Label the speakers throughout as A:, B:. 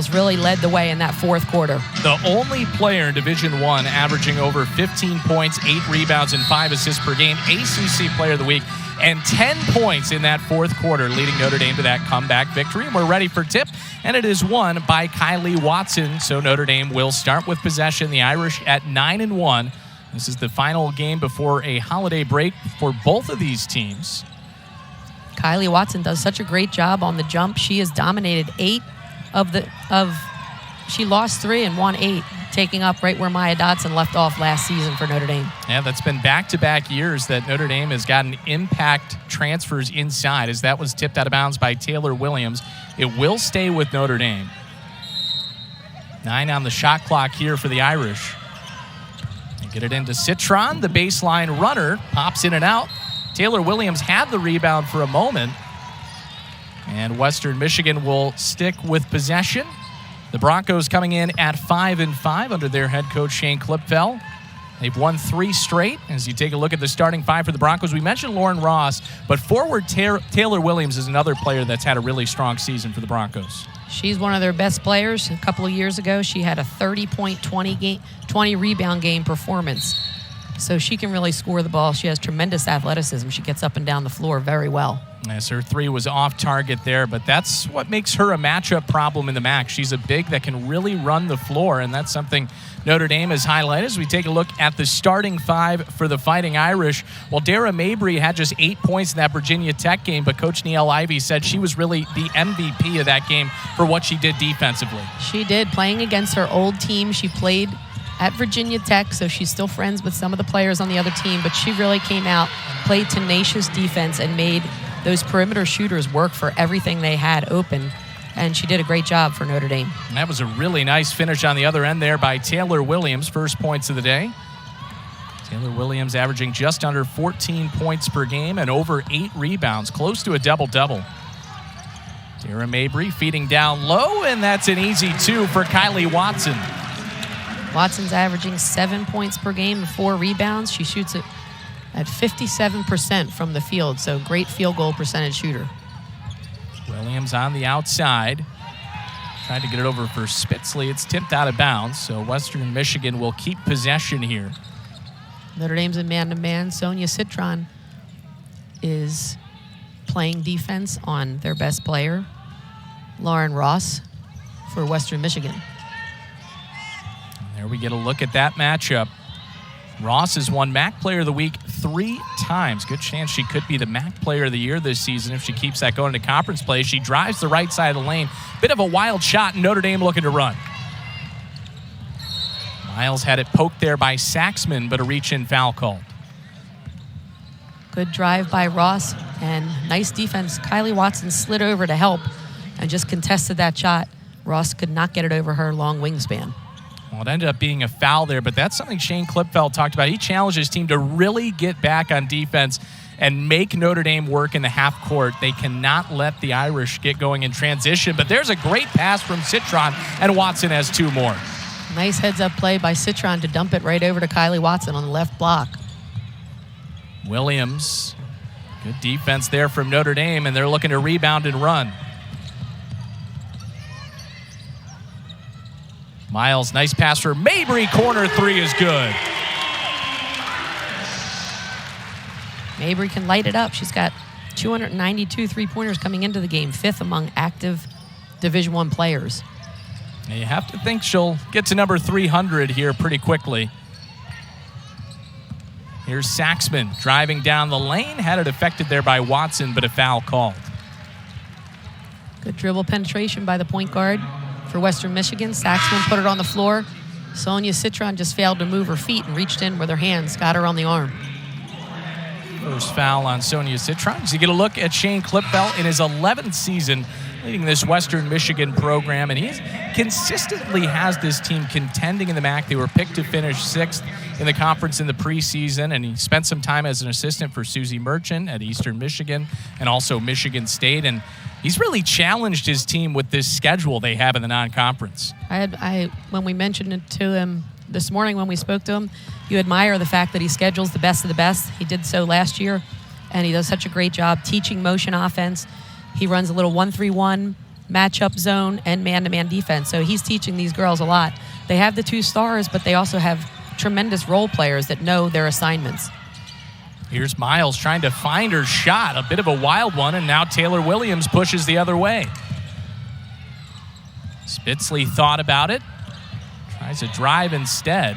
A: Miles really led the way in that fourth quarter.
B: The only player in Division I averaging over 15 points, 8 rebounds, and 5 assists per game, ACC Player of the Week, and 10 points in that fourth quarter, leading Notre Dame to that comeback victory. And we're ready for tip, and it is won by Kylie Watson. So Notre Dame will start with possession. The Irish at 9-1. This is the final game before a holiday break for both of these teams.
A: Kylie Watson does such a great job on the jump. She has dominated 8 she lost 3 and won 8, taking up right where Maya Dotson left off last season for Notre Dame.
B: Yeah, that's been back-to-back years that Notre Dame has gotten impact transfers inside, as that was tipped out of bounds by Taylor Williams. It will stay with Notre Dame. 9 on the shot clock here for the Irish. They get it into Citron, the baseline runner, pops in and out. Taylor Williams had the rebound for a moment. And Western Michigan will stick with possession. The Broncos coming in at 5-5 under their head coach Shane Klipfel. They've won 3 straight. As you take a look at the starting 5 for the Broncos, we mentioned Lauren Ross, but forward Taylor Williams is another player that's had a really strong season for the Broncos.
A: She's one of their best players. A couple of years ago, she had a 30-point, 20 rebound game performance. So she can really score the ball. She has tremendous athleticism. She gets up and down the floor very well.
B: Yes, her 3 was off target there, but that's what makes her a matchup problem in the MAC. She's a big that can really run the floor, and that's something Notre Dame has highlighted as we take a look at the starting 5 for the Fighting Irish. Well, Dara Mabry had just 8 points in that Virginia Tech game, but Coach Neil Ivey said she was really the MVP of that game for what she did defensively.
A: She did, playing against her old team. She played at Virginia Tech, so she's still friends with some of the players on the other team, but she really came out, played tenacious defense, and made those perimeter shooters work for everything they had open, and she did a great job for Notre Dame.
B: And that was a really nice finish on the other end there by Taylor Williams, first points of the day. Taylor Williams averaging just under 14 points per game and over 8 rebounds, close to a double-double. Dara Mabry feeding down low, and that's an easy 2 for Kylie Watson.
A: Watson's averaging 7 points per game and 4 rebounds. She shoots it at 57% from the field, so great field goal percentage shooter.
B: Williams on the outside. Tried to get it over for Spitzley. It's tipped out of bounds, so Western Michigan will keep possession here.
A: Notre Dame's in man-to-man. Sonia Citron is playing defense on their best player, Lauren Ross, for Western Michigan.
B: There we get a look at that matchup. Ross has won MAC Player of the Week 3 times. Good chance she could be the MAC Player of the Year this season if she keeps that going into conference play. She drives the right side of the lane. Bit of a wild shot, and Notre Dame looking to run. Miles had it poked there by Saxman, but a reach-in foul called.
A: Good drive by Ross, and nice defense. Kylie Watson slid over to help and just contested that shot. Ross could not get it over her long wingspan.
B: Well, it ended up being a foul there, but that's something Shane Klipfel talked about. He challenged his team to really get back on defense and make Notre Dame work in the half court. They cannot let the Irish get going in transition, but there's a great pass from Citron, and Watson has 2 more.
A: Nice heads-up play by Citron to dump it right over to Kylie Watson on the left block.
B: Williams, good defense there from Notre Dame, and they're looking to rebound and run. Miles, nice pass for Mabry. Corner 3 is good.
A: Mabry can light it up. She's got 292 three-pointers coming into the game, 5th among active Division I players.
B: And you have to think she'll get to number 300 here pretty quickly. Here's Saxman driving down the lane. Had it affected there by Watson, but a foul called.
A: Good dribble penetration by the point guard for Western Michigan. Saxman put it on the floor. Sonia Citron just failed to move her feet and reached in with her hands, got her on the arm.
B: First foul on Sonia Citron. As you get a look at Shane Klipfel in his 11th season leading this Western Michigan program, and he consistently has this team contending in the MAC. They were picked to finish 6th in the conference in the preseason, and he spent some time as an assistant for Susie Merchant at Eastern Michigan and also Michigan State, and he's really challenged his team with this schedule they have in the non-conference.
A: When we mentioned it to him this morning when we spoke to him, you admire the fact that he schedules the best of the best. He did so last year, and he does such a great job teaching motion offense. He runs a little 1-3-1 matchup zone and man-to-man defense. So he's teaching these girls a lot. They have the 2 stars, but they also have tremendous role players that know their assignments.
B: Here's Miles trying to find her shot. A bit of a wild one, and now Taylor Williams pushes the other way. Spitzley thought about it. Tries a drive instead.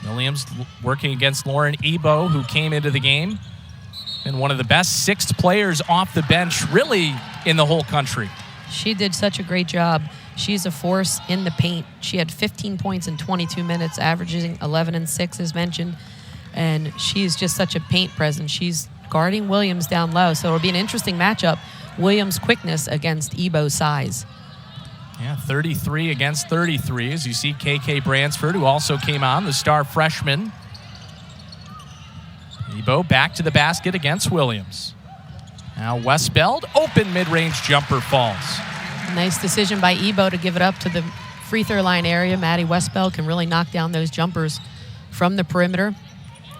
B: Williams working against Lauren Ebo, who came into the game. And one of the best 6th players off the bench, really, in the whole country.
A: She did such a great job. She's a force in the paint. She had 15 points in 22 minutes, averaging 11 and 6, as mentioned. And she's just such a paint presence. She's guarding Williams down low. So it'll be an interesting matchup. Williams' quickness against Ebo's size.
B: Yeah, 33 against 33, as you see KK Bransford, who also came on, the star freshman. Ebo back to the basket against Williams. Now Westbeld, open mid-range jumper falls.
A: Nice decision by Ebo to give it up to the free throw line area. Maddy Westbeld can really knock down those jumpers from the perimeter.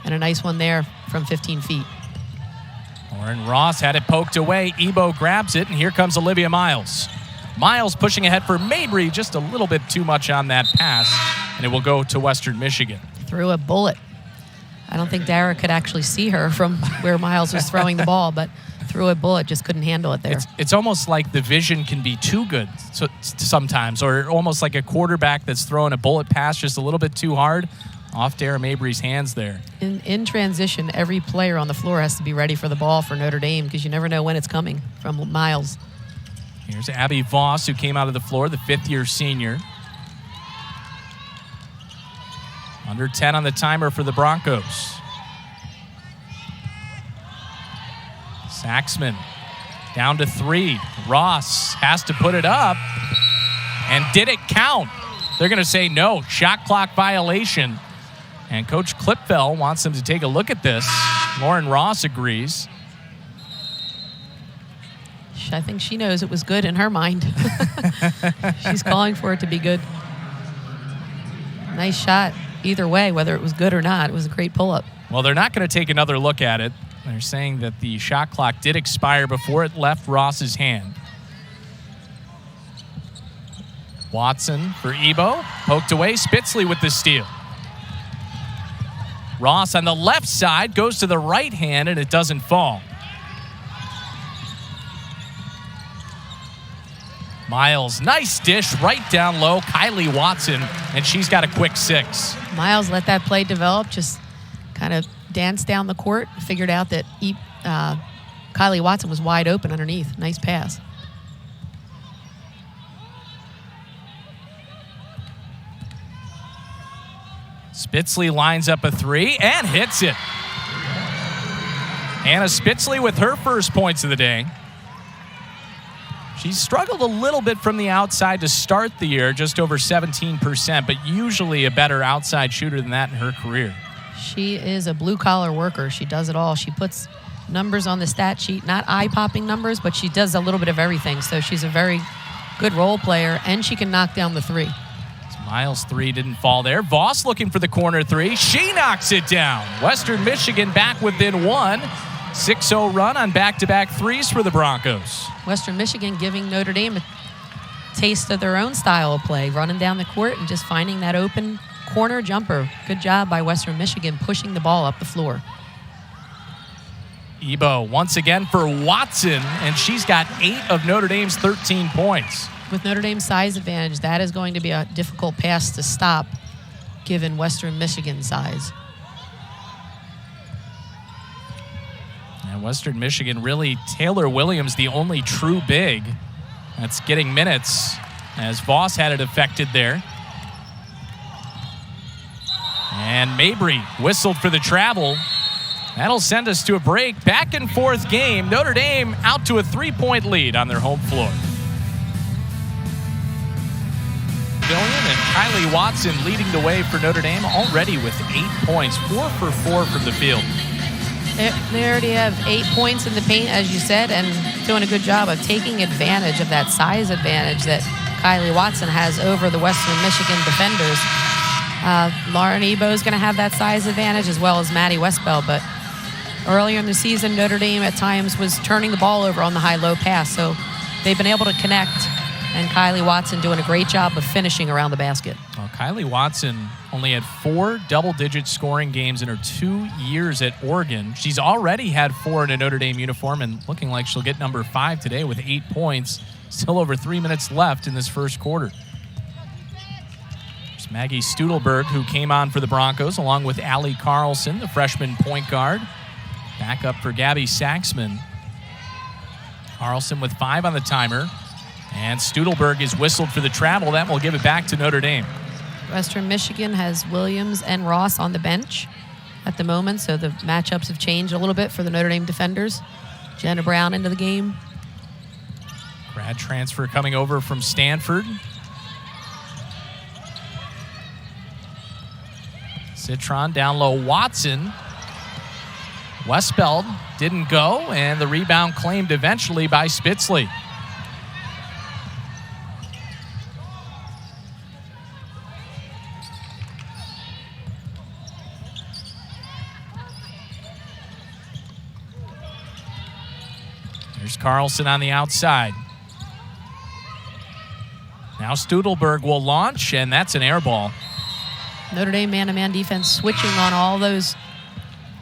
A: And a nice one there from 15 feet.
B: Lauren Ross had it poked away. Ebo grabs it, and here comes Olivia Miles. Miles pushing ahead for Mabry, just a little bit too much on that pass, and it will go to Western Michigan.
A: Threw a bullet. I don't think Dara could actually see her from where Miles was throwing the ball, but threw a bullet, just couldn't handle it there.
B: It's almost like the vision can be too good sometimes, or almost like a quarterback that's throwing a bullet pass just a little bit too hard. Off Dara Mabry's hands there.
A: In transition, every player on the floor has to be ready for the ball for Notre Dame because you never know when it's coming from Miles.
B: Here's Abby Voss, who came out of the floor, the 5th-year senior. Under 10 on the timer for the Broncos. Saxman down to 3. Ross has to put it up. And did it count? They're going to say no, shot clock violation. And Coach Klipfel wants them to take a look at this. Lauren Ross agrees.
A: I think she knows it was good in her mind. She's calling for it to be good. Nice shot either way, whether it was good or not. It was a great pull-up.
B: Well, they're not going to take another look at it. They're saying that the shot clock did expire before it left Ross's hand. Watson for Ebo. Poked away. Spitzley with the steal. Ross on the left side goes to the right hand, and it doesn't fall. Miles, nice dish right down low. Kylie Watson, and she's got a quick 6.
A: Miles let that play develop, just kind of danced down the court, figured out that Kylie Watson was wide open underneath. Nice pass.
B: Spitzley lines up a 3 and hits it. Anna Spitzley with her first points of the day. She's struggled a little bit from the outside to start the year, just over 17%, but usually a better outside shooter than that in her career.
A: She is a blue-collar worker. She does it all. She puts numbers on the stat sheet, not eye-popping numbers, but she does a little bit of everything. So she's a very good role player, and she can knock down the 3.
B: Miles' 3 didn't fall there. Voss looking for the corner 3. She knocks it down. Western Michigan back within 1. 6-0 run on back-to-back 3s for the Broncos.
A: Western Michigan giving Notre Dame a taste of their own style of play, running down the court and just finding that open corner jumper. Good job by Western Michigan pushing the ball up the floor.
B: Ebo once again for Watson, and she's got 8 of Notre Dame's 13 points.
A: With Notre Dame's size advantage, that is going to be a difficult pass to stop given Western Michigan's size.
B: And Western Michigan, really, Taylor Williams, the only true big that's getting minutes, as Voss had it affected there. And Mabry whistled for the travel. That'll send us to a break. Back and forth game. Notre Dame out to a 3-point lead on their home floor. And Kylie Watson leading the way for Notre Dame already with 8 points, 4 for 4 from the field.
A: They already have 8 points in the paint, as you said, and doing a good job of taking advantage of that size advantage that Kylie Watson has over the Western Michigan defenders. Lauren Ebo is going to have that size advantage as well as Maddy Westbeld, but earlier in the season, Notre Dame at times was turning the ball over on the high-low pass. So they've been able to connect, and Kylie Watson doing a great job of finishing around the basket.
B: Well, Kylie Watson only had 4 double-digit scoring games in her 2 years at Oregon. She's already had 4 in a Notre Dame uniform and looking like she'll get number 5 today with 8 points. Still over 3 minutes left in this first quarter. There's Maggie Studelberg, who came on for the Broncos, along with Allie Carlson, the freshman point guard. Back up for Gabby Saxman. Carlson with 5 on the timer. And Studelberg is whistled for the travel. That will give it back to Notre Dame.
A: Western Michigan has Williams and Ross on the bench at the moment, so the matchups have changed a little bit for the Notre Dame defenders. Jenna Brown into the game.
B: Grad transfer coming over from Stanford. Citron down low, Watson. Westbeld didn't go, and the rebound claimed eventually by Spitzley. There's Carlson on the outside. Now Studelberg will launch, and that's an air ball.
A: Notre Dame man-to-man defense switching on all those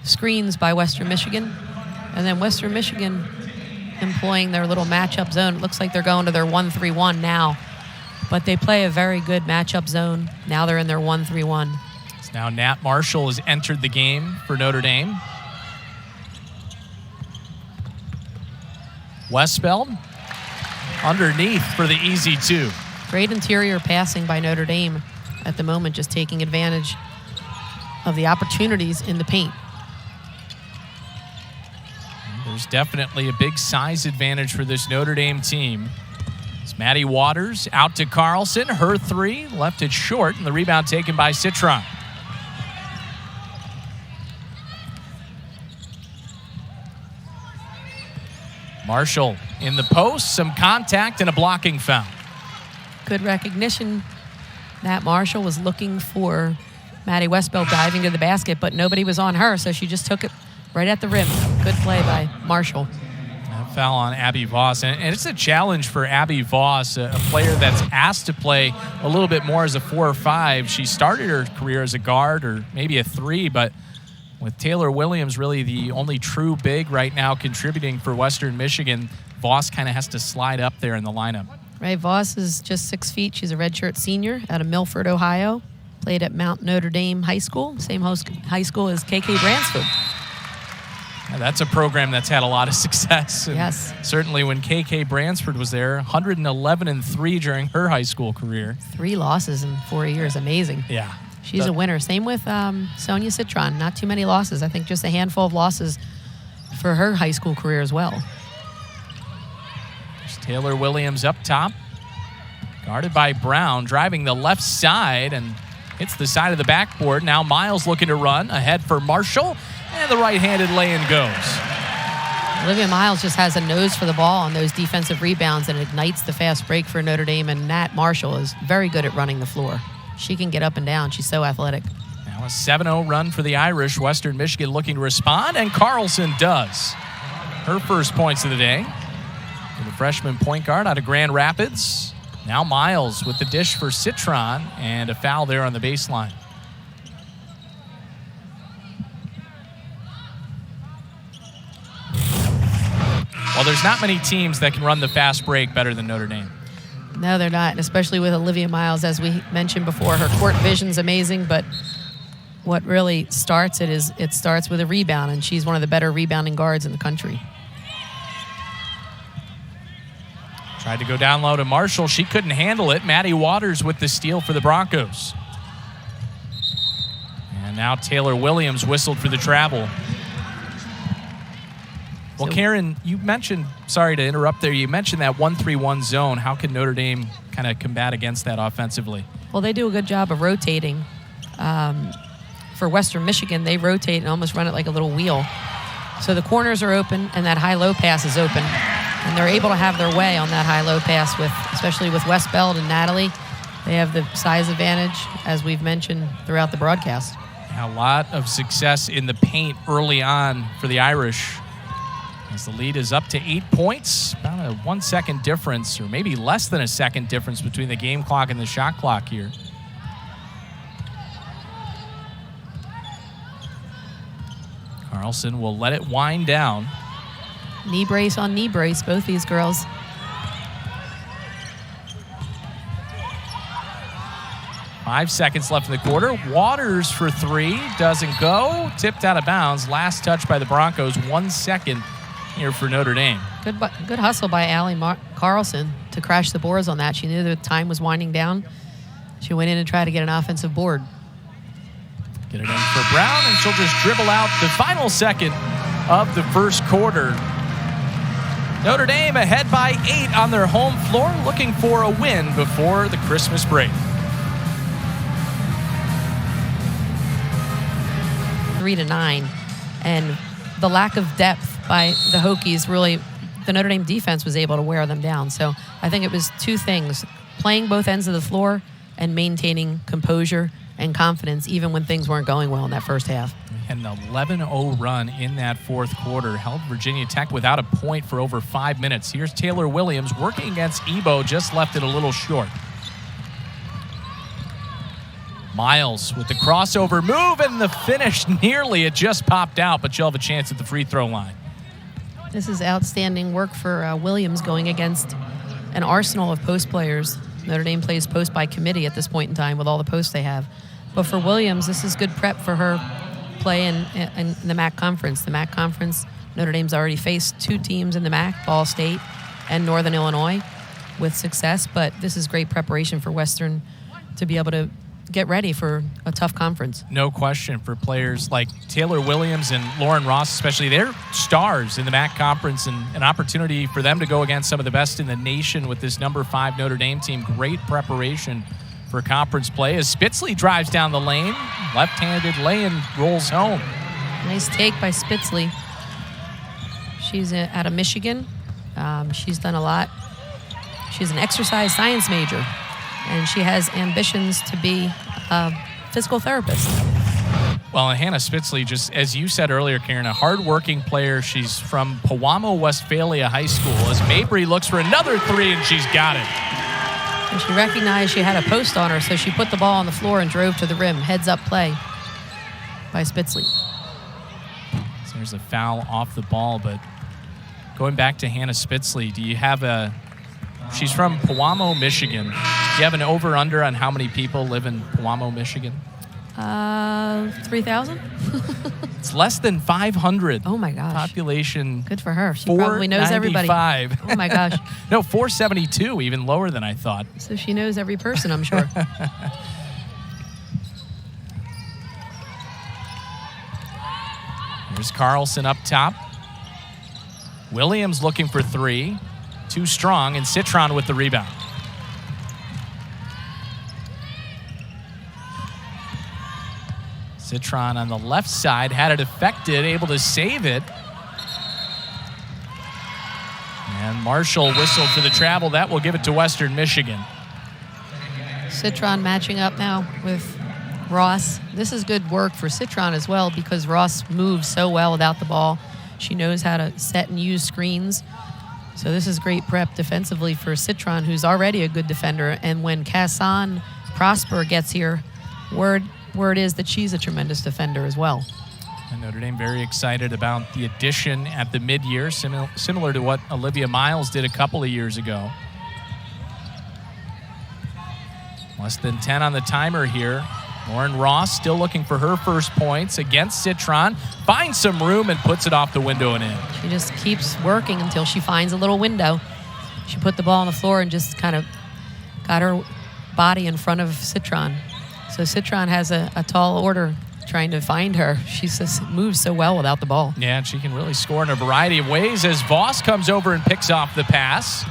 A: screens by Western Michigan. And then Western Michigan employing their little matchup zone. It looks like they're going to their 1-3-1 now. But they play a very good matchup zone. Now they're in their 1-3-1.
B: So now Nat Marshall has entered the game for Notre Dame. Westbeld underneath for the easy 2.
A: Great interior passing by Notre Dame at the moment, just taking advantage of the opportunities in the paint.
B: There's definitely a big size advantage for this Notre Dame team. It's Maddie Waters out to Carlson. Her 3 left it short, and the rebound taken by Citron. Marshall in the post, some contact and a blocking foul.
A: Good recognition. Nat Marshall was looking for Maddy Westbeld diving to the basket, but nobody was on her, so she just took it right at the rim. Good play by Marshall.
B: A foul on Abby Voss, and it's a challenge for Abby Voss, a player that's asked to play a little bit more as a 4 or 5. She started her career as a guard or maybe a 3, but with Taylor Williams really the only true big right now contributing for Western Michigan, Voss kind of has to slide up there in the lineup.
A: Right, Voss is just 6 feet. She's a redshirt senior out of Milford, Ohio. Played at Mount Notre Dame High School, same high school as KK Bransford.
B: Yeah, that's a program that's had a lot of success. And
A: yes.
B: Certainly when KK Bransford was there, 111-3 during her high school career.
A: 3 losses in 4 years, amazing.
B: Yeah.
A: She's a winner. Same with Sonia Citron. Not too many losses. I think just a handful of losses for her high school career as well.
B: There's Taylor Williams up top. Guarded by Brown, driving the left side and hits the side of the backboard. Now Miles looking to run. Ahead for Marshall. And the right-handed lay-in goes.
A: Olivia Miles just has a nose for the ball on those defensive rebounds and ignites the fast break for Notre Dame. And Nat Marshall is very good at running the floor. She can get up and down. She's so athletic.
B: Now a 7-0 run for the Irish. Western Michigan looking to respond, and Carlson does. Her first points of the day. For the freshman point guard out of Grand Rapids. Now Miles with the dish for Citron, and a foul there on the baseline. Well, there's not many teams that can run the fast break better than Notre Dame.
A: No, they're not, and especially with Olivia Miles, as we mentioned before. Her court vision's amazing, but what really starts it is it starts with a rebound, and she's one of the better rebounding guards in the country.
B: Tried to go down low to Marshall. She couldn't handle it. Maddie Waters with the steal for the Broncos. And now Taylor Williams whistled for the travel. Well, Karen, you mentioned, sorry to interrupt there, you mentioned that 1-3-1 zone. How can Notre Dame kind of combat against that offensively?
A: Well, they do a good job of rotating. For Western Michigan, they rotate and almost run it like a little wheel. So the corners are open, and that high-low pass is open. And they're able to have their way on that high-low pass, especially with Westbeld and Natalie. They have the size advantage, as we've mentioned throughout the broadcast.
B: A lot of success in the paint early on for the Irish, as the lead is up to 8 points, about a 1 second difference, or maybe less than a second difference between the game clock and the shot clock here. Carlson will let it wind down.
A: Knee brace on knee brace, both these girls.
B: Five seconds left in the quarter. Waters for three, doesn't go. Tipped out of bounds. Last touch by the Broncos. 1 second here for Notre Dame.
A: Good hustle by Allie Carlson to crash the boards on that. She knew the time was winding down. She went in and tried to get an offensive board.
B: Get it in for Brown, and she'll just dribble out the final second of the first quarter. Notre Dame ahead by 8 on their home floor, looking for a win before the Christmas break.
A: 3-9, and the lack of depth by the Hokies, really, the Notre Dame defense was able to wear them down. So I think it was two things: playing both ends of the floor and maintaining composure and confidence even when things weren't going well in that first half.
B: We had an 11-0 run in that fourth quarter, held Virginia Tech without a point for over 5 minutes. Here's Taylor Williams working against Ebo, just left it a little short. Miles with the crossover move, and the finish nearly. It just popped out, but she'll have a chance at the free throw line.
A: This is outstanding work for Williams going against an arsenal of post players. Notre Dame plays post by committee at this point in time with all the posts they have. But for Williams, this is good prep for her play in the MAC Conference. The MAC Conference, Notre Dame's already faced 2 teams in the MAC, Ball State and Northern Illinois, with success. But this is great preparation for Western to be able to get ready for a tough conference.
B: No question, for players like Taylor Williams and Lauren Ross especially. They're stars in the MAC Conference, and an opportunity for them to go against some of the best in the nation with this number 5 Notre Dame team. Great preparation for conference play as Spitzley drives down the lane. Left-handed lay-in, rolls home.
A: Nice take by Spitzley. She's out of Michigan. She's done a lot. She's an exercise science major, and she has ambitions to be a physical therapist.
B: Well, and Hannah Spitzley, just as you said earlier, Karen, a hard-working player. She's from Pewamo, Westphalia High School. As Mabry looks for another 3, and she's got it.
A: And she recognized she had a post on her, so she put the ball on the floor and drove to the rim. Heads-up play by Spitzley.
B: So there's a foul off the ball, but going back to Hannah Spitzley, do you have a... She's from Pewamo, Michigan. Do you have an over-under on how many people live in Pewamo, Michigan?
A: 3,000?
B: It's less than 500.
A: Oh, my gosh.
B: Population.
A: Good for her. She probably knows everybody. Oh, my gosh.
B: No, 472, even lower than I thought.
A: So she knows every person, I'm sure.
B: Here's Carlson up top. Williams looking for 3. Too strong, and Citron with the rebound. Citron on the left side had it deflected, able to save it. And Marshall whistled for the travel. That will give it to Western Michigan.
A: Citron matching up now with Ross. This is good work for Citron as well, because Ross moves so well without the ball. She knows how to set and use screens. So this is great prep defensively for Citron, who's already a good defender. And when Cassan Prosper gets here, word is that she's a tremendous defender as well.
B: And Notre Dame very excited about the addition at the mid-year, similar to what Olivia Miles did a couple of years ago. Less than 10 on the timer here. Lauren Ross still looking for her first points against Citron. Finds some room and puts it off the window and in.
A: She just keeps working until she finds a little window. She put the ball on the floor and just kind of got her body in front of Citron. So Citron has a tall order trying to find her. She just moves so well without the ball.
B: Yeah, and she can really score in a variety of ways as Voss comes over and picks off the pass.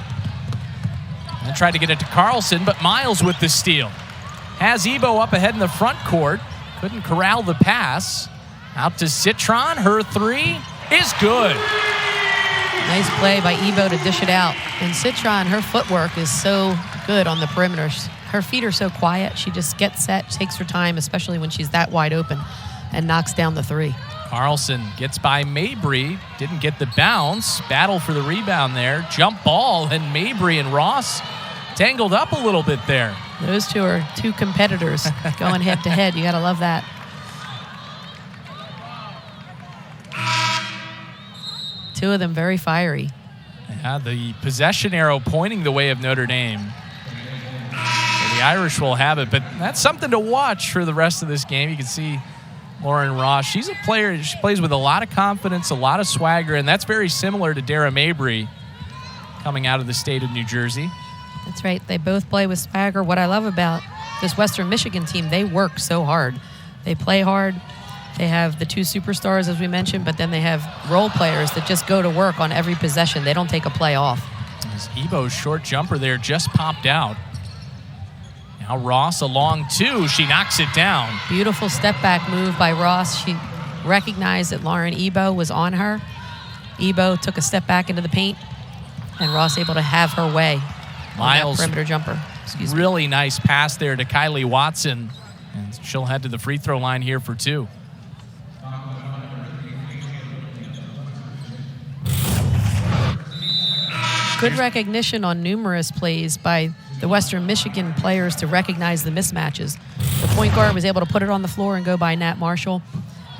B: And tried to get it to Carlson, but Miles with the steal. Has Ebo up ahead in the front court. Couldn't corral the pass. Out to Citron. Her 3 is good.
A: Nice play by Ebo to dish it out. And Citron, her footwork is so good on the perimeter. Her feet are so quiet. She just gets set, takes her time, especially when she's that wide open. and knocks down the three.
B: Carlson gets by Mabry, didn't get the bounce. Battle for the rebound there. Jump ball, and Mabry and Ross tangled up a little bit there.
A: Those two are two competitors going head to head. You got to love that. Two of them very fiery.
B: Yeah, the possession arrow pointing the way of Notre Dame. So the Irish will have it, but that's something to watch for the rest of this game. You can see Lauren Ross. She's a player. She plays with a lot of confidence, a lot of swagger, and that's very similar to Dara Mabry coming out of the state of New Jersey.
A: That's right. They both play with swagger. What I love about this Western Michigan team, they work so hard. They play hard. They have the two superstars, as we mentioned, but then they have role players that just go to work on every possession. They don't take a play off.
B: As Ebo's short jumper there just popped out. Now Ross a long two. She knocks it down.
A: Beautiful step-back move by Ross. She recognized that Lauren Ebo was on her. Ebo took a step back into the paint, and Ross able to have her way.
B: Miles,
A: perimeter jumper.
B: Really nice pass there to Kylie Watson, and she'll head to the free throw line here for two.
A: Good recognition on numerous plays by the Western Michigan players to recognize the mismatches. The point guard was able to put it on the floor and go by Nat Marshall.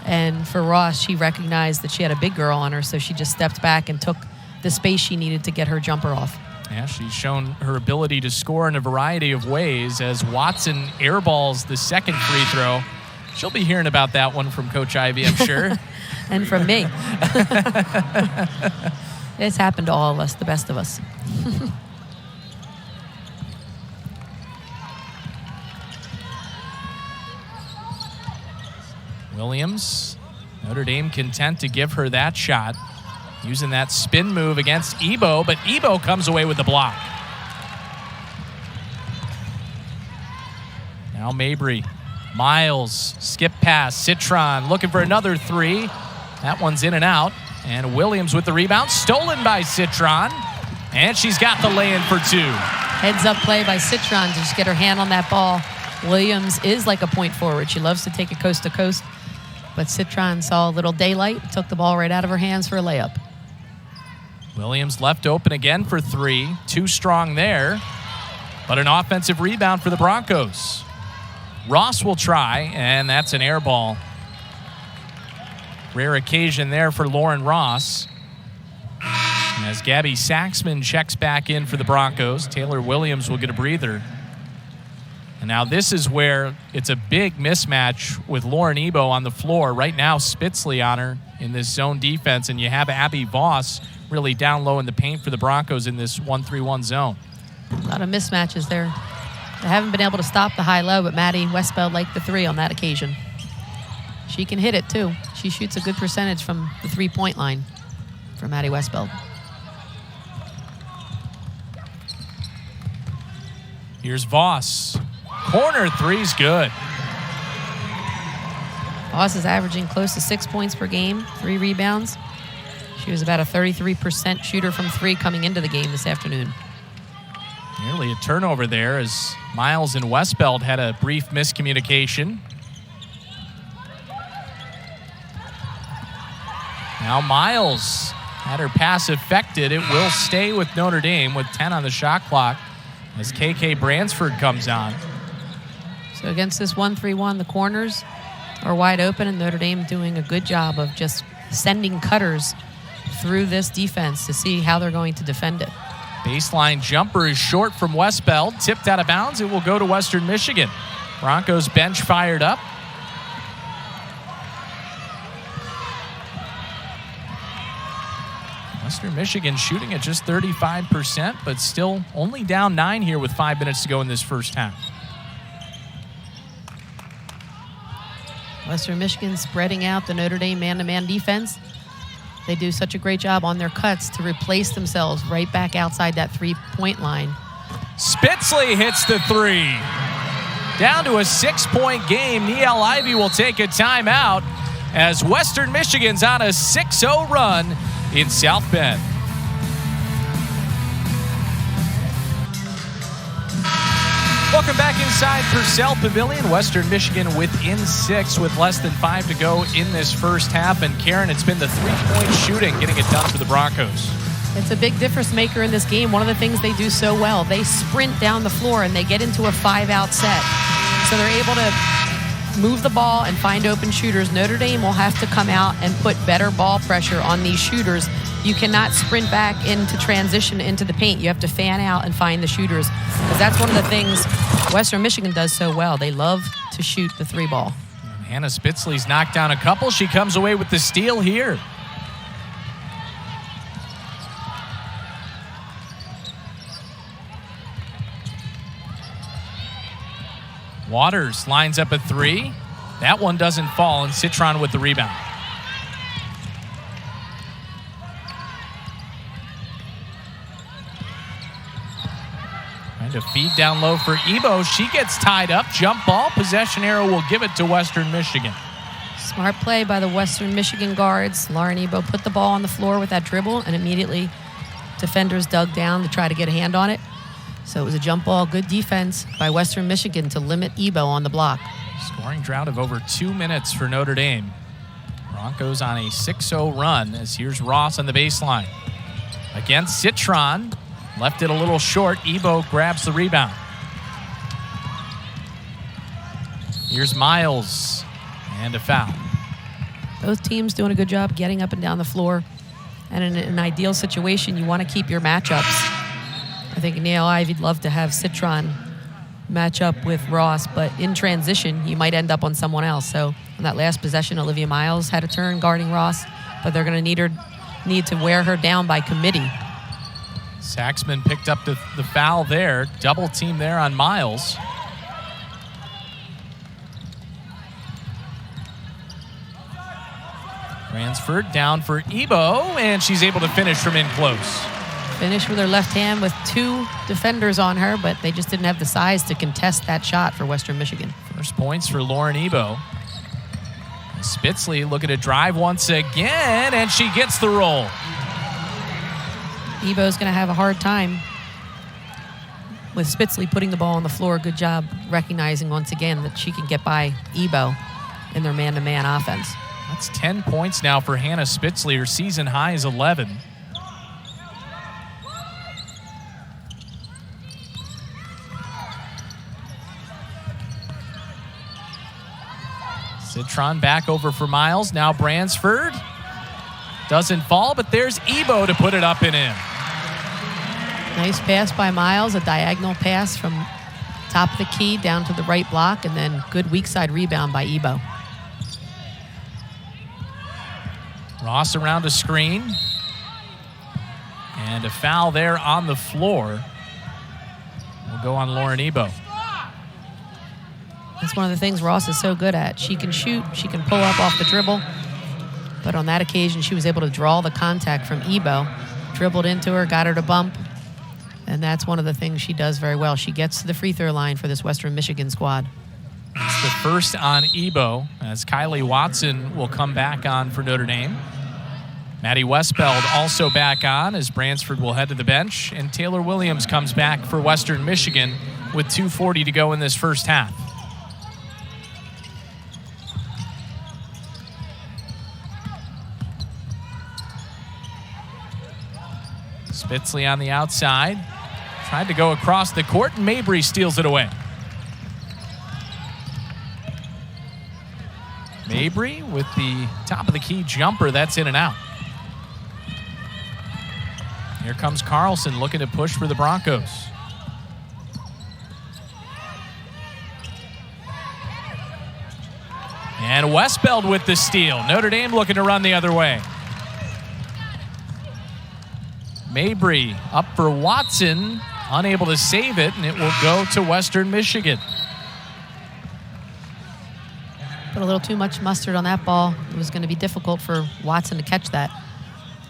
A: And for Ross, she recognized that she had a big girl on her, so she just stepped back and took the space she needed to get her jumper off.
B: Yeah, she's shown her ability to score in a variety of ways as Watson airballs the second free throw. She'll be hearing about that one from Coach Ivey, I'm sure.
A: And from me. It's happened to all of us, the best of us.
B: Williams, Notre Dame content to give her that shot. Using that spin move against Ebo, but Ebo comes away with the block. Now Mabry, Miles, skip pass, Citron looking for another three. That one's in and out. And Williams with the rebound, stolen by Citron. And she's got the lay-in for two.
A: Heads up play by Citron to just get her hand on that ball. Williams is like a point forward. She loves to take it coast to coast. But Citron saw a little daylight, took the ball right out of her hands for a layup.
B: Williams left open again for three. Too strong there. But an offensive rebound for the Broncos. Ross will try, and that's an air ball. Rare occasion there for Lauren Ross. And as Gabby Saxman checks back in for the Broncos, Taylor Williams will get a breather. And now this is where it's a big mismatch with Lauren Ebo on the floor. Right now, Spitzley on her in this zone defense, and you have Abby Voss really down low in the paint for the Broncos in this 1-3-1 zone.
A: A lot of mismatches there. They haven't been able to stop the high-low, but Maddy Westbeld liked the three on that occasion. She can hit it, too. She shoots a good percentage from the three-point line for Maddy Westbeld.
B: Here's Voss. Corner three's good.
A: Voss is averaging close to 6 points per game, 3 rebounds. She was about a 33% shooter from three coming into the game this afternoon.
B: Nearly a turnover there as Miles and Westbeld had a brief miscommunication. Now Miles had her pass affected. It will stay with Notre Dame with 10 on the shot clock as KK Bransford comes on.
A: So against this 1-3-1, the corners are wide open, and Notre Dame doing a good job of just sending cutters through this defense to see how they're going to defend it.
B: Baseline jumper is short from Westbeld. Tipped out of bounds. It will go to Western Michigan. Broncos bench fired up. Western Michigan shooting at just 35%, but still only down 9 here with 5 minutes to go in this first half.
A: Western Michigan spreading out the Notre Dame man-to-man defense. They do such a great job on their cuts to replace themselves right back outside that three-point line.
B: Spitzley hits the three. Down to a 6-point game. Niele Ivey will take a timeout as Western Michigan's on a 6-0 run in South Bend. Welcome back inside Purcell Pavilion. Western Michigan within 6 with less than 5 to go in this first half. And Karen, it's been the three-point shooting getting it done for the Broncos.
A: It's a big difference maker in this game. One of the things they do so well, they sprint down the floor and they get into a 5-out set. So they're able to move the ball and find open shooters. Notre Dame will have to come out and put better ball pressure on these shooters. You cannot sprint back into transition into the paint. You have to fan out and find the shooters, because that's one of the things Western Michigan does so well. They love to shoot the three ball.
B: Hannah Spitzley's knocked down a couple. She comes away with the steal here. Waters lines up a three. That one doesn't fall, and Citron with the rebound. Trying to feed down low for Ebo. She gets tied up. Jump ball. Possession arrow will give it to Western Michigan.
A: Smart play by the Western Michigan guards. Lauren Ebo put the ball on the floor with that dribble, and immediately defenders dug down to try to get a hand on it. So it was a jump ball. Good defense by Western Michigan to limit Ebo on the block.
B: Scoring drought of over 2 minutes for Notre Dame. Broncos on a 6-0 run, as here's Ross on the baseline. Against Citron. Left it a little short. Ebo grabs the rebound. Here's Miles. And a foul.
A: Both teams doing a good job getting up and down the floor. And in an ideal situation, you want to keep your matchups. I think Neil Ivy'd love to have Citron match up with Ross, but in transition, you might end up on someone else. So on that last possession, Olivia Miles had a turn guarding Ross, but they're going to need to wear her down by committee.
B: Saxman picked up the foul there. Double team there on Miles. Transferred down for Ebo, and she's able to finish from in close.
A: Finished with her left hand with 2 defenders on her, but they just didn't have the size to contest that shot for Western Michigan.
B: First points for Lauren Ebo. Spitzley looking to drive once again, and she gets the roll.
A: Ebo's going to have a hard time with Spitzley putting the ball on the floor. Good job recognizing once again that she can get by Ebo in their man-to-man offense.
B: That's 10 points now for Hannah Spitzley. Her season high is 11. Citron back over for Miles. Now Bransford. Doesn't fall, but there's Ebo to put it up and in.
A: Nice pass by Miles, a diagonal pass from top of the key down to the right block, and then good weak side rebound by Ebo.
B: Ross around a screen. And a foul there on the floor. Will go on Lauren Ebo.
A: That's one of the things Ross is so good at. She can shoot, she can pull up off the dribble. But on that occasion, she was able to draw the contact from Ebo, dribbled into her, got her to bump. And that's one of the things she does very well. She gets to the free throw line for this Western Michigan squad.
B: It's the first on Ebo, as Kylie Watson will come back on for Notre Dame. Maddy Westbeld also back on, as Bransford will head to the bench. And Taylor Williams comes back for Western Michigan with 2:40 to go in this first half. Spitzley on the outside. Tried to go across the court, and Mabry steals it away. Mabry with the top of the key jumper. That's in and out. Here comes Carlson looking to push for the Broncos. And Westbeld with the steal. Notre Dame looking to run the other way. Mabry up for Watson, unable to save it, and it will go to Western Michigan.
A: Put a little too much mustard on that ball. It was going to be difficult for Watson to catch that.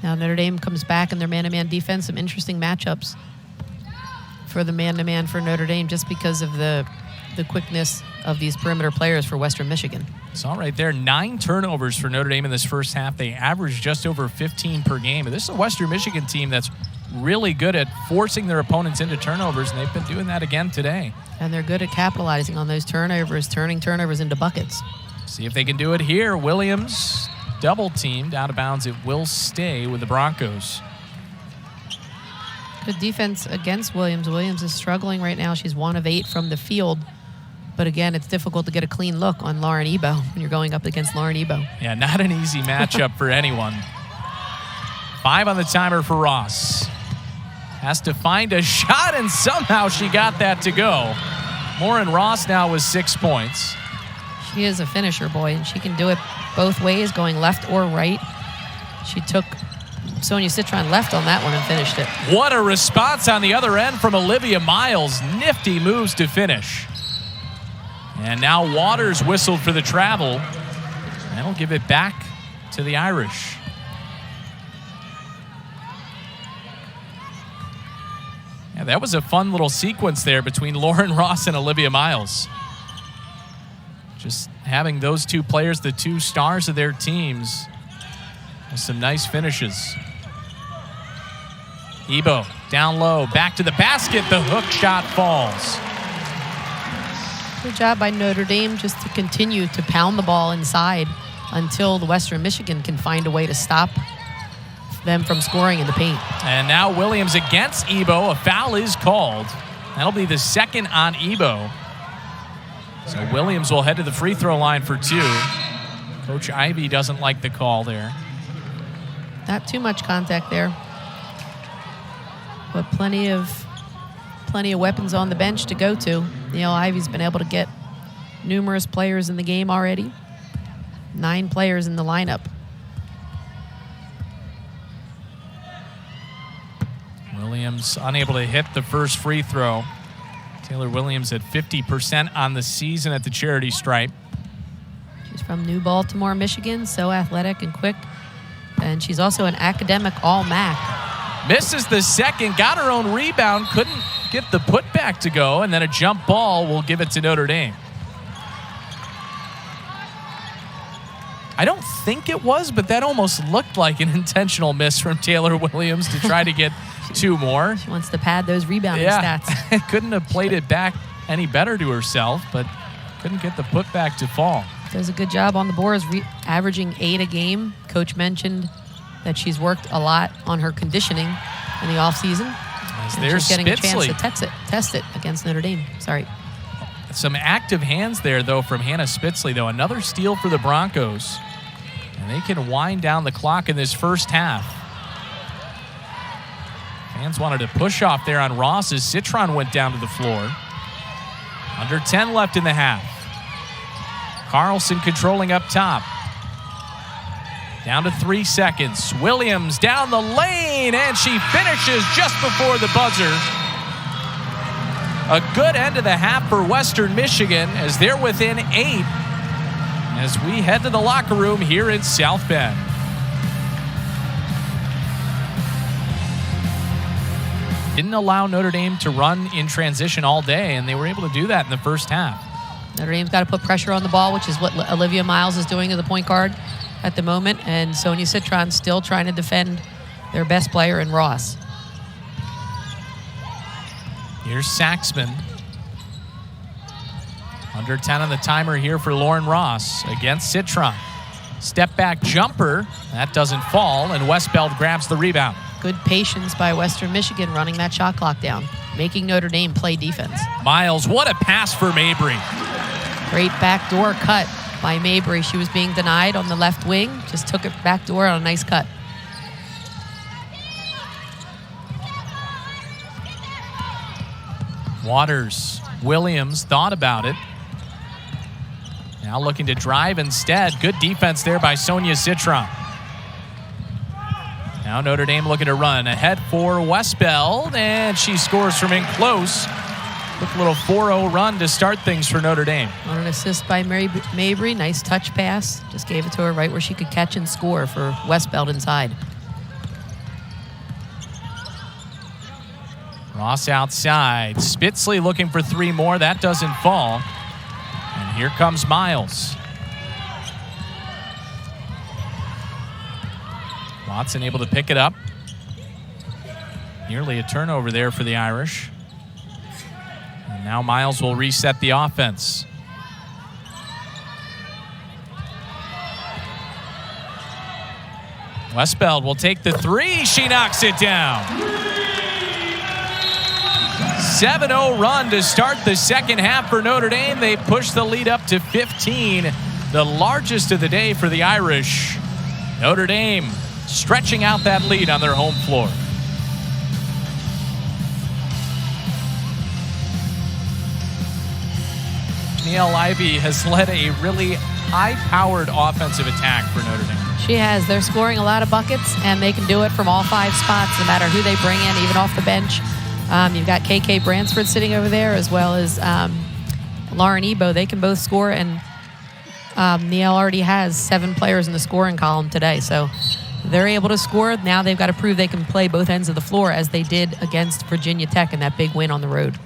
A: Now Notre Dame comes back in their man-to-man defense. Some interesting matchups for the man-to-man for Notre Dame just because of the quickness of these perimeter players for Western Michigan.
B: It's all right there. 9 turnovers for Notre Dame in this first half. They averaged just over 15 per game. And this is a Western Michigan team that's really good at forcing their opponents into turnovers, and they've been doing that again today.
A: And they're good at capitalizing on those turnovers, turning turnovers into buckets.
B: See if they can do it here. Williams double teamed out of bounds. It will stay with the Broncos.
A: Good defense against Williams. Williams is struggling right now. She's 1 of 8 from the field. But again, it's difficult to get a clean look on Lauren Ebo when you're going up against Lauren Ebo.
B: Yeah, not an easy matchup for anyone. 5 on the timer for Ross. Has to find a shot, and somehow she got that to go. Lauren Ross now with 6 points.
A: She is a finisher, boy, and she can do it both ways, going left or right. She took Sonia Citron left on that one and finished it.
B: What a response on the other end from Olivia Miles. Nifty moves to finish. And now Waters whistled for the travel. That'll give it back to the Irish. Yeah, that was a fun little sequence there between Lauren Ross and Olivia Miles. Just having those two players, the two stars of their teams, with some nice finishes. Ebo down low, back to the basket. The hook shot falls.
A: Good job by Notre Dame just to continue to pound the ball inside until the Western Michigan can find a way to stop them from scoring in the paint.
B: And now Williams against Ebo. A foul is called. That'll be the second on Ebo. So Williams will head to the free throw line for 2. Coach Ivey doesn't like the call there.
A: Not too much contact there, but plenty of weapons on the bench to go to. Neil Ivey's been able to get numerous players in the game already. 9 players in the lineup.
B: Williams unable to hit the first free throw. Taylor Williams at 50% on the season at the charity stripe.
A: She's from New Baltimore, Michigan, so athletic and quick. And she's also an academic All-MAC.
B: Misses the second, got her own rebound, couldn't get the putback to go, and then a jump ball will give it to Notre Dame. I don't think it was, but that almost looked like an intentional miss from Taylor Williams to try to get 2 more.
A: She wants to pad those rebounding stats.
B: Couldn't have played it back any better to herself, but couldn't get the putback to fall.
A: Does a good job on the boards, averaging 8 a game. Coach mentioned that she's worked a lot on her conditioning in the offseason.
B: There's
A: getting
B: Spitzley.
A: a chance to test it against Notre Dame. Sorry.
B: Some active hands there, though, from Hannah Spitzley, though. Another steal for the Broncos. And they can wind down the clock in this first half. Fans wanted to push off there on Ross as Citron went down to the floor. Under 10 left in the half. Carlson controlling up top. Down to 3 seconds. Williams down the lane, and she finishes just before the buzzer. A good end of the half for Western Michigan as they're within 8 as we head to the locker room here in South Bend. Didn't allow Notre Dame to run in transition all day, and they were able to do that in the first half.
A: Notre Dame's got to put pressure on the ball, which is what Olivia Miles is doing as the point guard at the moment, and Sonia Citron still trying to defend their best player in Ross.
B: Here's Saxman. Under 10 on the timer here for Lauren Ross against Citron. Step back jumper. That doesn't fall, and Westbeld grabs the rebound.
A: Good patience by Western Michigan running that shot clock down, making Notre Dame play defense.
B: Miles, what a pass for Mabry.
A: Great backdoor cut by Mabry. She was being denied on the left wing. Just took it backdoor on a nice cut.
B: Waters, Williams thought about it. Now looking to drive instead. Good defense there by Sonia Citron. Now Notre Dame looking to run ahead for Westbeld, and she scores from in close. Quick little 4-0 run to start things for Notre Dame.
A: On an assist by Mabry. Nice touch pass. Just gave it to her right where she could catch and score for Westbeld inside.
B: Ross outside. Spitzley looking for 3 more. That doesn't fall. And here comes Miles. Watson able to pick it up. Nearly a turnover there for the Irish. And now Miles will reset the offense. Westbeld will take the three. She knocks it down. 7-0 run to start the second half for Notre Dame. They push the lead up to 15, the largest of the day for the Irish. Notre Dame stretching out that lead on their home floor. Niele Ivey has led a really high-powered offensive attack for Notre Dame.
A: She has. They're scoring a lot of buckets, and they can do it from all 5 spots, no matter who they bring in, even off the bench. You've got KK Bransford sitting over there, as well as Lauren Ebo. They can both score, and Niele already has 7 players in the scoring column today, so they're able to score. Now they've got to prove they can play both ends of the floor, as they did against Virginia Tech in that big win on the road.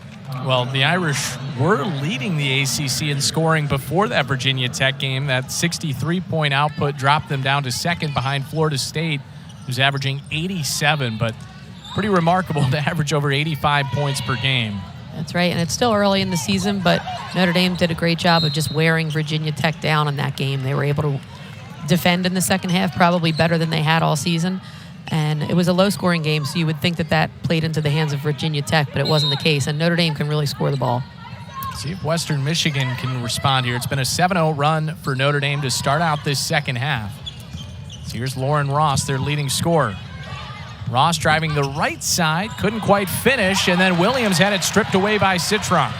B: Well, the Irish were leading the ACC in scoring before that Virginia Tech game. That 63-point output dropped them down to second behind Florida State, who's averaging 87, but pretty remarkable to average over 85 points per game.
A: That's right, and it's still early in the season, but Notre Dame did a great job of just wearing Virginia Tech down in that game. They were able to defend in the second half, probably better than they had all season. And it was a low-scoring game, so you would think that that played into the hands of Virginia Tech, but it wasn't the case. And Notre Dame can really score the ball.
B: See if Western Michigan can respond here. It's been a 7-0 run for Notre Dame to start out this second half. So here's Lauren Ross, their leading scorer. Ross driving the right side, couldn't quite finish, and then Williams had it stripped away by Citron.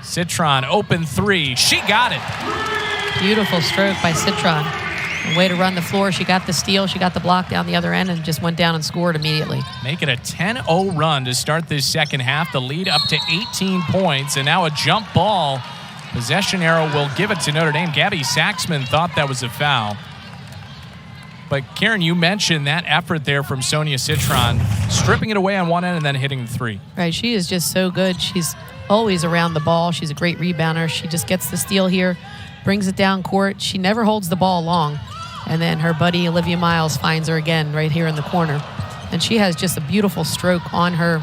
B: Citron, open three. She got it.
A: Beautiful stroke by Citron. A way to run the floor. She got the steal. She got the block down the other end and just went down and scored immediately.
B: Make it a 10-0 run to start this second half. The lead up to 18 points, and now a jump ball. Possession arrow will give it to Notre Dame. Gabby Saxman thought that was a foul. But Karen, you mentioned that effort there from Sonia Citron, stripping it away on one end and then hitting the three.
A: Right, she is just so good. She's always around the ball. She's a great rebounder. She just gets the steal here, brings it down court. She never holds the ball long. And then her buddy Olivia Miles finds her again right here in the corner. And she has just a beautiful stroke on her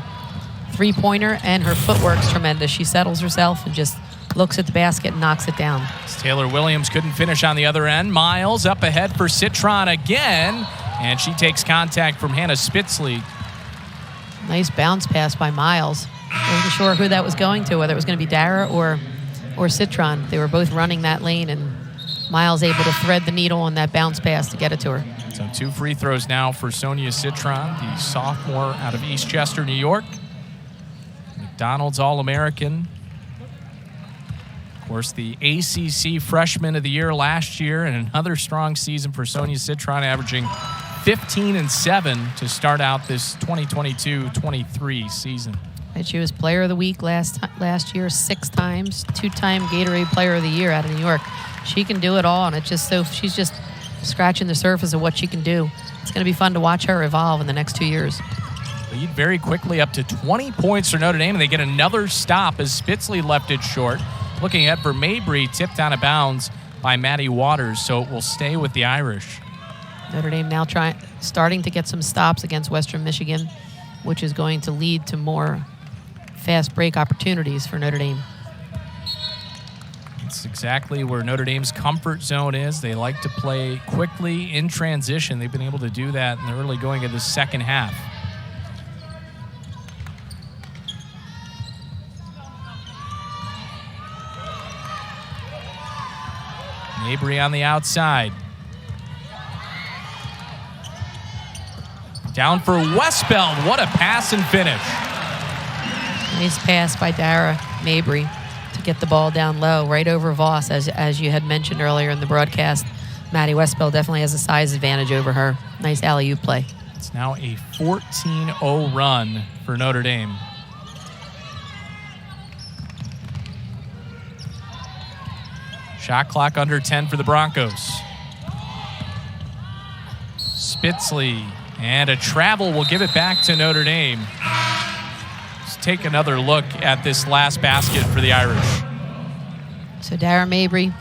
A: three-pointer, and her footwork's tremendous. She settles herself and just looks at the basket and knocks it down.
B: Taylor Williams couldn't finish on the other end. Miles up ahead for Citron again, and she takes contact from Hannah Spitzley.
A: Nice bounce pass by Miles. I wasn't sure who that was going to, whether it was going to be Dara or Citron. They were both running that lane, and Miles able to thread the needle on that bounce pass to get it to her.
B: So 2 free throws now for Sonia Citron, the sophomore out of Eastchester, New York. McDonald's All-American. Of course, the ACC Freshman of the Year last year, and another strong season for Sonia Citron, averaging 15 and 7 to start out this 2022-23 season.
A: And she was Player of the Week last year 6 times, 2-time Gatorade Player of the Year out of New York. She can do it all, and it's just so she's just scratching the surface of what she can do. It's going to be fun to watch her evolve in the next 2 years.
B: Lead very quickly up to 20 points for Notre Dame, and they get another stop as Spitzley left it short. Looking at for Mabry, tipped out of bounds by Maddie Waters, so it will stay with the Irish.
A: Notre Dame now starting to get some stops against Western Michigan, which is going to lead to more fast break opportunities for Notre Dame.
B: It's exactly where Notre Dame's comfort zone is. They like to play quickly in transition. They've been able to do that in the early going of the second half. Mabry on the outside. Down for Westbeld. What a pass and finish.
A: Nice pass by Dara Mabry to get the ball down low, right over Voss, as you had mentioned earlier in the broadcast. Maddy Westbeld definitely has a size advantage over her. Nice alley-oop play.
B: It's now a 14-0 run for Notre Dame. Shot clock under 10 for the Broncos. Spitzley, and a travel will give it back to Notre Dame. Let's take another look at this last basket for the Irish.
A: So Dara Mabry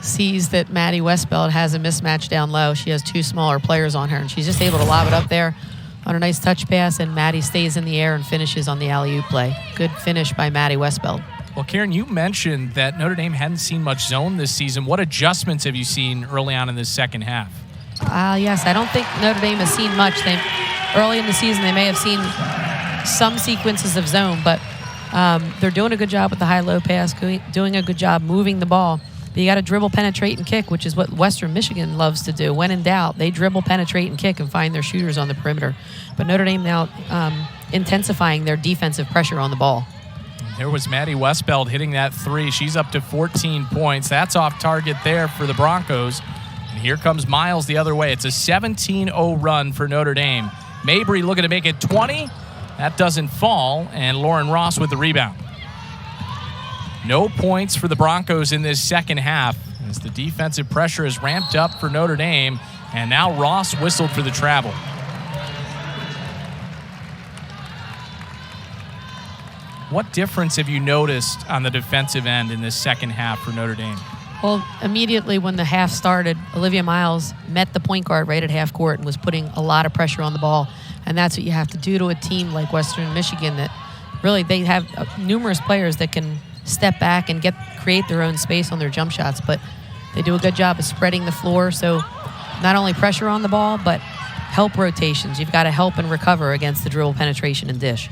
A: sees that Maddy Westbeld has a mismatch down low. She has 2 smaller players on her, and she's just able to lob it up there on a nice touch pass, and Maddy stays in the air and finishes on the alley-oop play. Good finish by Maddy Westbeld.
B: Well, Karen, you mentioned that Notre Dame hadn't seen much zone this season. What adjustments have you seen early on in this second half?
A: Yes, I don't think Notre Dame has seen much. Early in the season, they may have seen some sequences of zone, but they're doing a good job with the high-low pass, doing a good job moving the ball. But you got to dribble, penetrate, and kick, which is what Western Michigan loves to do. When in doubt, they dribble, penetrate, and kick and find their shooters on the perimeter. But Notre Dame now intensifying their defensive pressure on the ball.
B: There was Maddy Westbeld hitting that 3. She's up to 14 points. That's off target there for the Broncos. And here comes Miles the other way. It's a 17-0 run for Notre Dame. Mabry looking to make it 20. That doesn't fall, and Lauren Ross with the rebound. No points for the Broncos in this second half as the defensive pressure is ramped up for Notre Dame, and now Ross whistled for the travel. What difference have you noticed on the defensive end in this second half for Notre Dame?
A: Well, immediately when the half started, Olivia Miles met the point guard right at half court and was putting a lot of pressure on the ball. And that's what you have to do to a team like Western Michigan that really they have numerous players that can step back and create their own space on their jump shots. But they do a good job of spreading the floor. So not only pressure on the ball, but help rotations. You've got to help and recover against the dribble, penetration, and dish.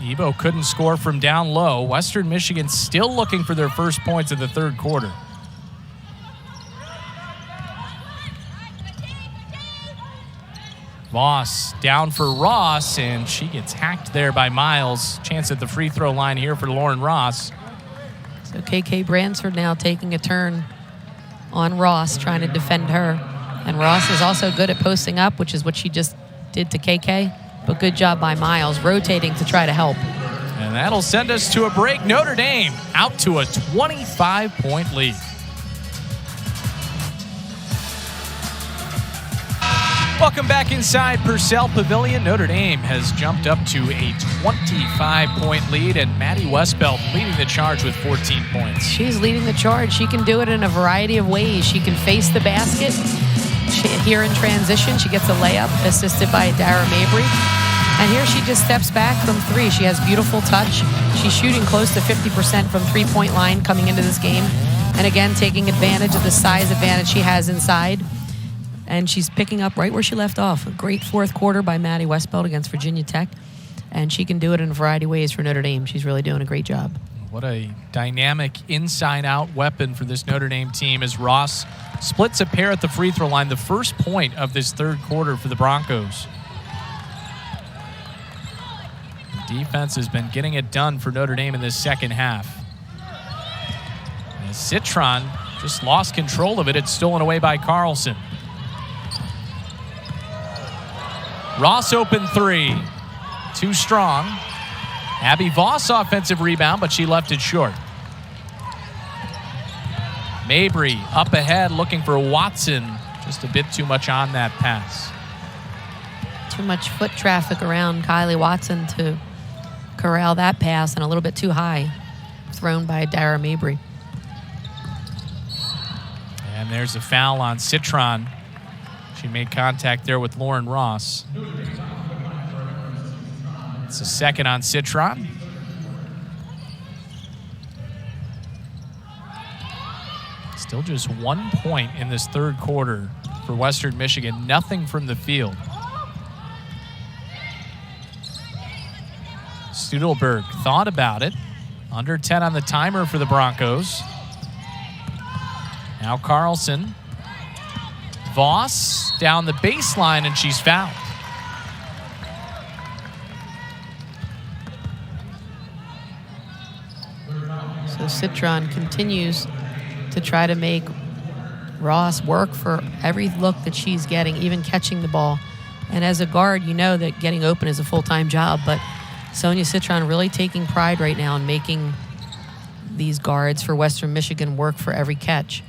B: Ebo couldn't score from down low. Western Michigan still looking for their first points of the third quarter. Voss down for Ross, and she gets hacked there by Miles. Chance at the free throw line here for Lauren Ross.
A: So KK Bransford now taking a turn on Ross, trying to defend her. And Ross is also good at posting up, which is what she just did to KK. But good job by Miles, rotating to try to help.
B: And that'll send us to a break. Notre Dame out to a 25-point lead. Welcome back inside Purcell Pavilion. Notre Dame has jumped up to a 25-point lead, and Maddy Westbeld leading the charge with 14 points.
A: She's leading the charge. She can do it in a variety of ways. She can face the basket. Here in transition, she gets a layup assisted by Dara Mabry. And here she just steps back from 3. She has beautiful touch. She's shooting close to 50% from three-point line coming into this game. And again, taking advantage of the size advantage she has inside. And she's picking up right where she left off. A great fourth quarter by Maddy Westbeld against Virginia Tech. And she can do it in a variety of ways for Notre Dame. She's really doing a great job.
B: What a dynamic inside-out weapon for this Notre Dame team as Ross splits a pair at the free throw line, the first point of this third quarter for the Broncos. The defense has been getting it done for Notre Dame in this second half. And Citron just lost control of it. It's stolen away by Carlson. Ross open 3. Too strong. Abby Voss offensive rebound, but she left it short. Mabry up ahead looking for Watson. Just a bit too much on that pass.
A: Too much foot traffic around Kylie Watson to corral that pass, and a little bit too high thrown by Dara Mabry.
B: And there's a foul on Citron. She made contact there with Lauren Ross. It's a second on Citron. Still just 1 point in this third quarter for Western Michigan. Nothing from the field. Studelberg thought about it. Under 10 on the timer for the Broncos. Now Carlson. Voss down the baseline, and she's fouled.
A: So Citron continues to try to make Ross work for every look that she's getting, even catching the ball. And as a guard, you know that getting open is a full-time job, but Sonia Citron really taking pride right now in making these guards for Western Michigan work for every catch.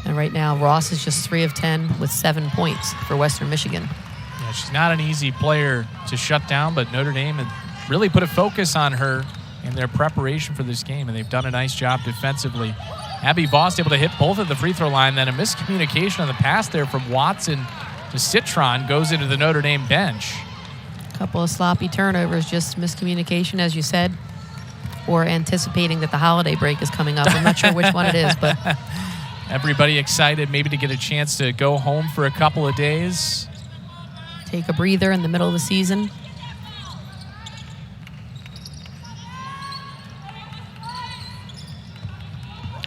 A: And right now, Ross is just 3 of 10 with 7 points for Western Michigan.
B: Yeah, she's not an easy player to shut down, but Notre Dame had really put a focus on her in their preparation for this game, and they've done a nice job defensively. Abby Voss able to hit both at the free throw line. Then a miscommunication on the pass there from Watson to Citron goes into the Notre Dame bench.
A: A couple of sloppy turnovers, just miscommunication, as you said, or anticipating that the holiday break is coming up. I'm not sure which one it is, but
B: everybody excited maybe to get a chance to go home for a couple of days.
A: Take a breather in the middle of the season.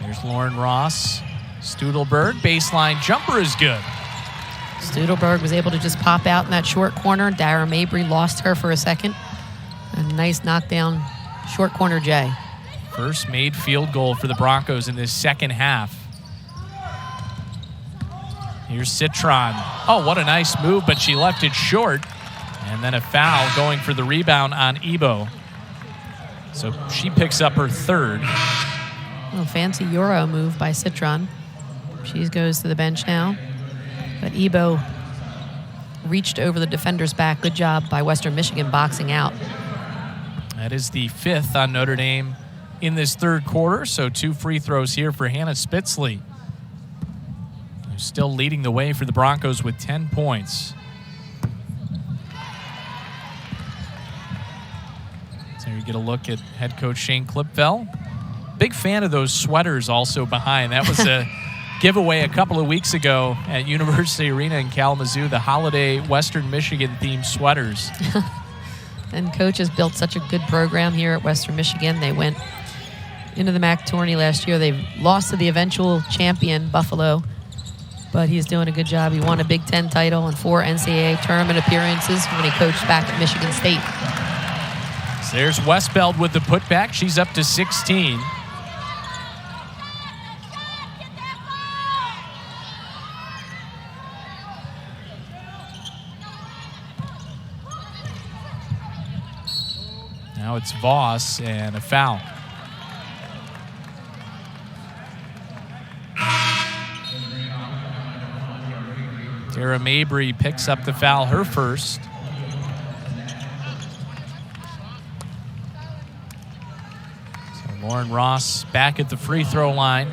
B: There's Lauren Ross. Studelberg, baseline jumper is good.
A: Studelberg was able to just pop out in that short corner. Dara Mabry lost her for a second. A nice knockdown, short corner J.
B: First made field goal for the Broncos in this second half. Here's Citron. Oh, what a nice move, but she left it short. And then a foul going for the rebound on Ebo. So she picks up her third.
A: A fancy Euro move by Citron. She goes to the bench now. But Ebo reached over the defender's back. Good job by Western Michigan boxing out.
B: That is the fifth on Notre Dame in this third quarter. So 2 free throws here for Hannah Spitzley, who's still leading the way for the Broncos with 10 points. So you get a look at head coach Shane Klipfel. Big fan of those sweaters also behind. That was a giveaway a couple of weeks ago at University Arena in Kalamazoo, the holiday Western Michigan themed sweaters.
A: And coach has built such a good program here at Western Michigan. They went into the MAC tourney last year. They lost to the eventual champion, Buffalo, but he's doing a good job. He won a Big Ten title and 4 NCAA tournament appearances when he coached back at Michigan State.
B: So there's Westbeld with the putback. She's up to 16. Now it's Voss and a foul. Dara Mabry picks up the foul, her first. So Lauren Ross back at the free throw line.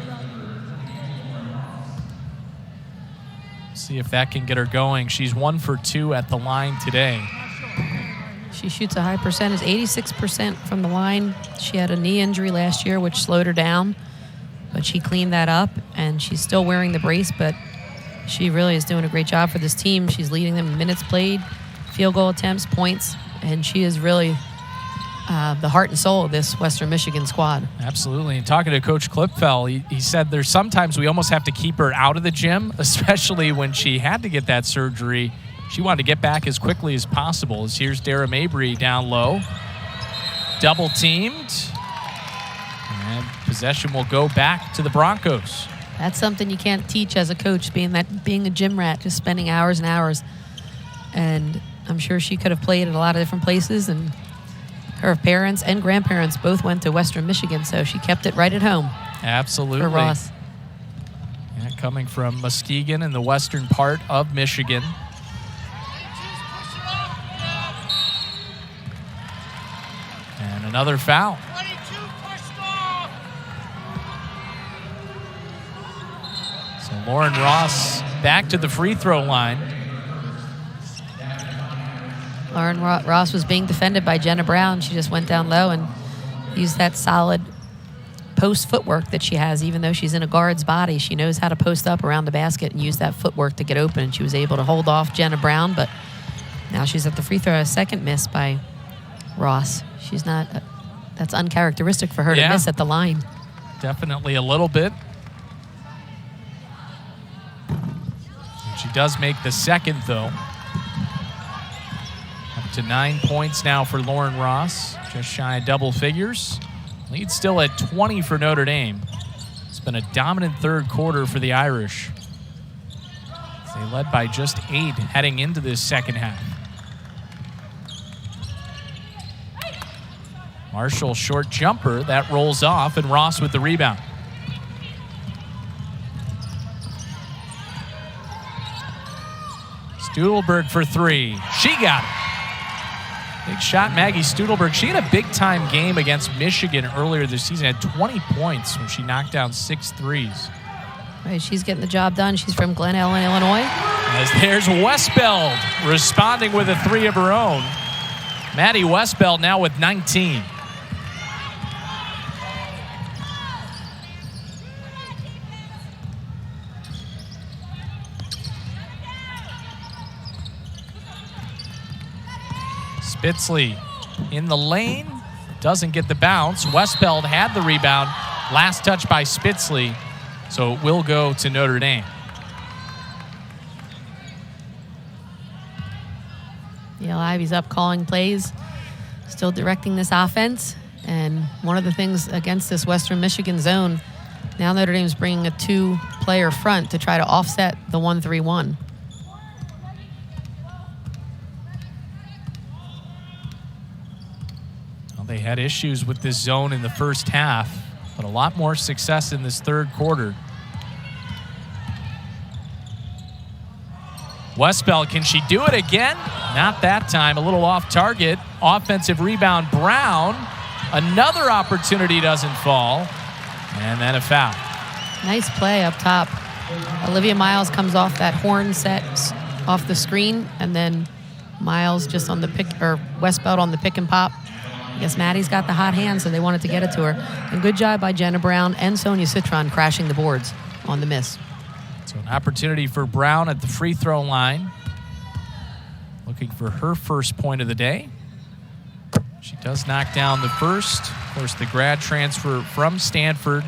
B: See if that can get her going. She's 1 for 2 at the line today.
A: She shoots a high percentage, 86% from the line. She had a knee injury last year, which slowed her down, but she cleaned that up, and she's still wearing the brace, but she really is doing a great job for this team. She's leading them in minutes played, field goal attempts, points, and she is really the heart and soul of this Western Michigan squad.
B: Absolutely. And talking to Coach Klipfel, he said there's sometimes we almost have to keep her out of the gym, especially when she had to get that surgery. She wanted to get back as quickly as possible. As here's Dara Mabry down low. Double teamed. And possession will go back to the Broncos.
A: That's something you can't teach as a coach, being a gym rat, just spending hours and hours. And I'm sure she could have played at a lot of different places, and her parents and grandparents both went to Western Michigan, so she kept it right at home.
B: Absolutely.
A: For Ross.
B: Yeah, coming from Muskegon in the western part of Michigan. And another foul. So Lauren Ross back to the free throw line.
A: Lauren Ross was being defended by Jenna Brown. She just went down low and used that solid post footwork that she has. Even though she's in a guard's body, she knows how to post up around the basket and use that footwork to get open. She was able to hold off Jenna Brown, but now she's at the free throw. A second miss by Ross. She's not, that's uncharacteristic for her to miss at the line.
B: Definitely a little bit. And she does make the second, though. Up to 9 points now for Lauren Ross. Just shy of double figures. Lead still at 20 for Notre Dame. It's been a dominant third quarter for the Irish. They led by just 8 heading into this second half. Marshall short jumper, that rolls off, and Ross with the rebound. Studelberg for 3. She got it. Big shot, Maggie Studelberg. She had a big-time game against Michigan earlier this season. Had 20 points when she knocked down 6 threes.
A: Right, she's getting the job done. She's from Glen Ellen, Illinois.
B: As there's Westbeld responding with a 3 of her own. Maddy Westbeld now with 19. Spitzley in the lane, doesn't get the bounce. Westbeld had the rebound. Last touch by Spitzley, so it will go to Notre Dame.
A: Yale Ivy's up calling plays, still directing this offense. And one of the things against this Western Michigan zone, now Notre Dame's bringing a 2-player front to try to offset the 1-3-1.
B: They had issues with this zone in the first half, but a lot more success in this third quarter. Westbeld, can she do it again? Not that time, a little off target. Offensive rebound, Brown. Another opportunity doesn't fall, and then a foul.
A: Nice play up top. Olivia Miles comes off that horn set off the screen, and then Miles just on the pick, or Westbeld on the pick and pop. I guess Maddie's got the hot hand, so they wanted to get it to her. And good job by Jenna Brown and Sonia Citron crashing the boards on the miss.
B: So an opportunity for Brown at the free throw line. Looking for her first point of the day. She does knock down the first. Of course, the grad transfer from Stanford.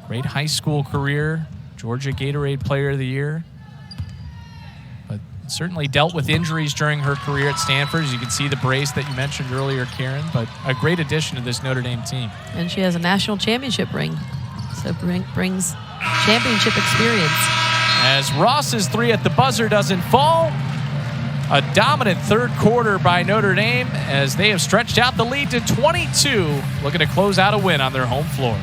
B: Great high school career. Georgia Gatorade Player of the Year. But certainly dealt with injuries during her career at Stanford. As you can see the brace that you mentioned earlier, Karen. But a great addition to this Notre Dame team.
A: And she has a national championship ring. So brings championship experience.
B: As Ross's 3 at the buzzer doesn't fall. A dominant third quarter by Notre Dame as they have stretched out the lead to 22, looking to close out a win on their home floor.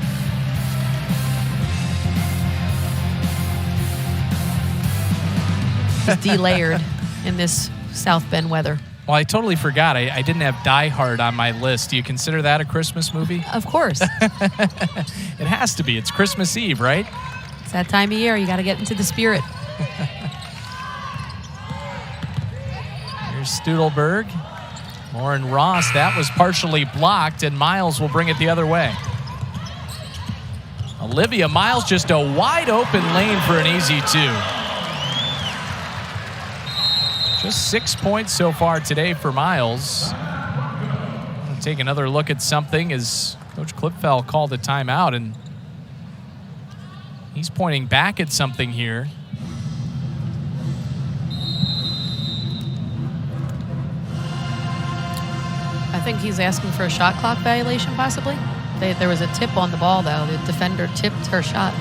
A: Just delayered in this South Bend weather.
B: Well, I totally forgot. I didn't have Die Hard on my list. Do you consider that a Christmas movie?
A: Of course.
B: It has to be. It's Christmas Eve, right?
A: It's that time of year. You got to get into the spirit.
B: Here's Studelberg. Lauren Ross, that was partially blocked, and Miles will bring it the other way. Olivia Miles, just a wide open lane for an easy 2. Just 6 points so far today for Miles. We'll take another look at something as Coach Klipfel called a timeout, and he's pointing back at something here.
A: I think he's asking for a shot clock violation, possibly. There was a tip on the ball, though. The defender tipped her shot.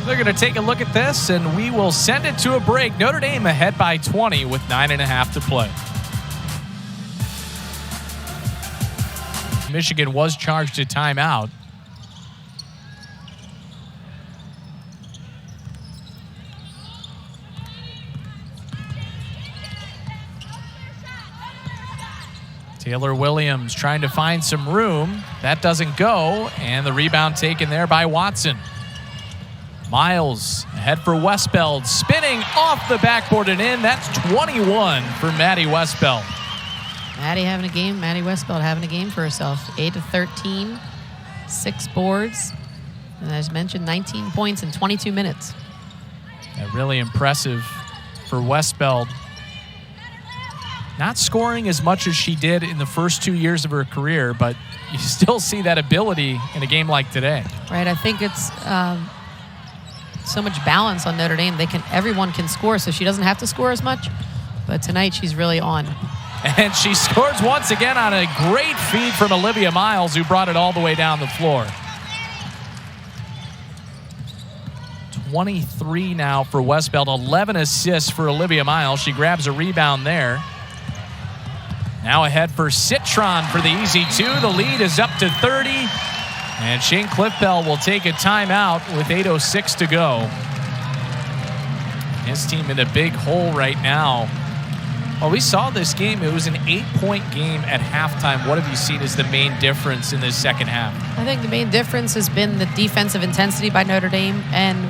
B: They're going to take a look at this, and we will send it to a break. Notre Dame ahead by 20 with 9.5 to play. Michigan was charged a timeout. Taylor Williams trying to find some room. That doesn't go, and the rebound taken there by Watson. Miles ahead for Westbeld, spinning off the backboard and in. That's 21 for Maddy Westbeld.
A: Maddy having a game. Maddy Westbeld having a game for herself. 8 of 13, 6 boards, and as mentioned, 19 points in 22 minutes.
B: Yeah, really impressive for Westbeld. Not scoring as much as she did in the first 2 years of her career, but you still see that ability in a game like today.
A: Right, I think it's so much balance on Notre Dame. Everyone can score, so she doesn't have to score as much. But tonight she's really on.
B: And she scores once again on a great feed from Olivia Miles, who brought it all the way down the floor. 23 now for Westbeld, 11 assists for Olivia Miles. She grabs a rebound there. Now ahead for Citron for the easy 2. The lead is up to 30. And Shane Cliffbell will take a timeout with 8:06 to go. His team in a big hole right now. Well, we saw this game. It was an 8-point game at halftime. What have you seen as the main difference in this second half?
A: I think the main difference has been the defensive intensity by Notre Dame, and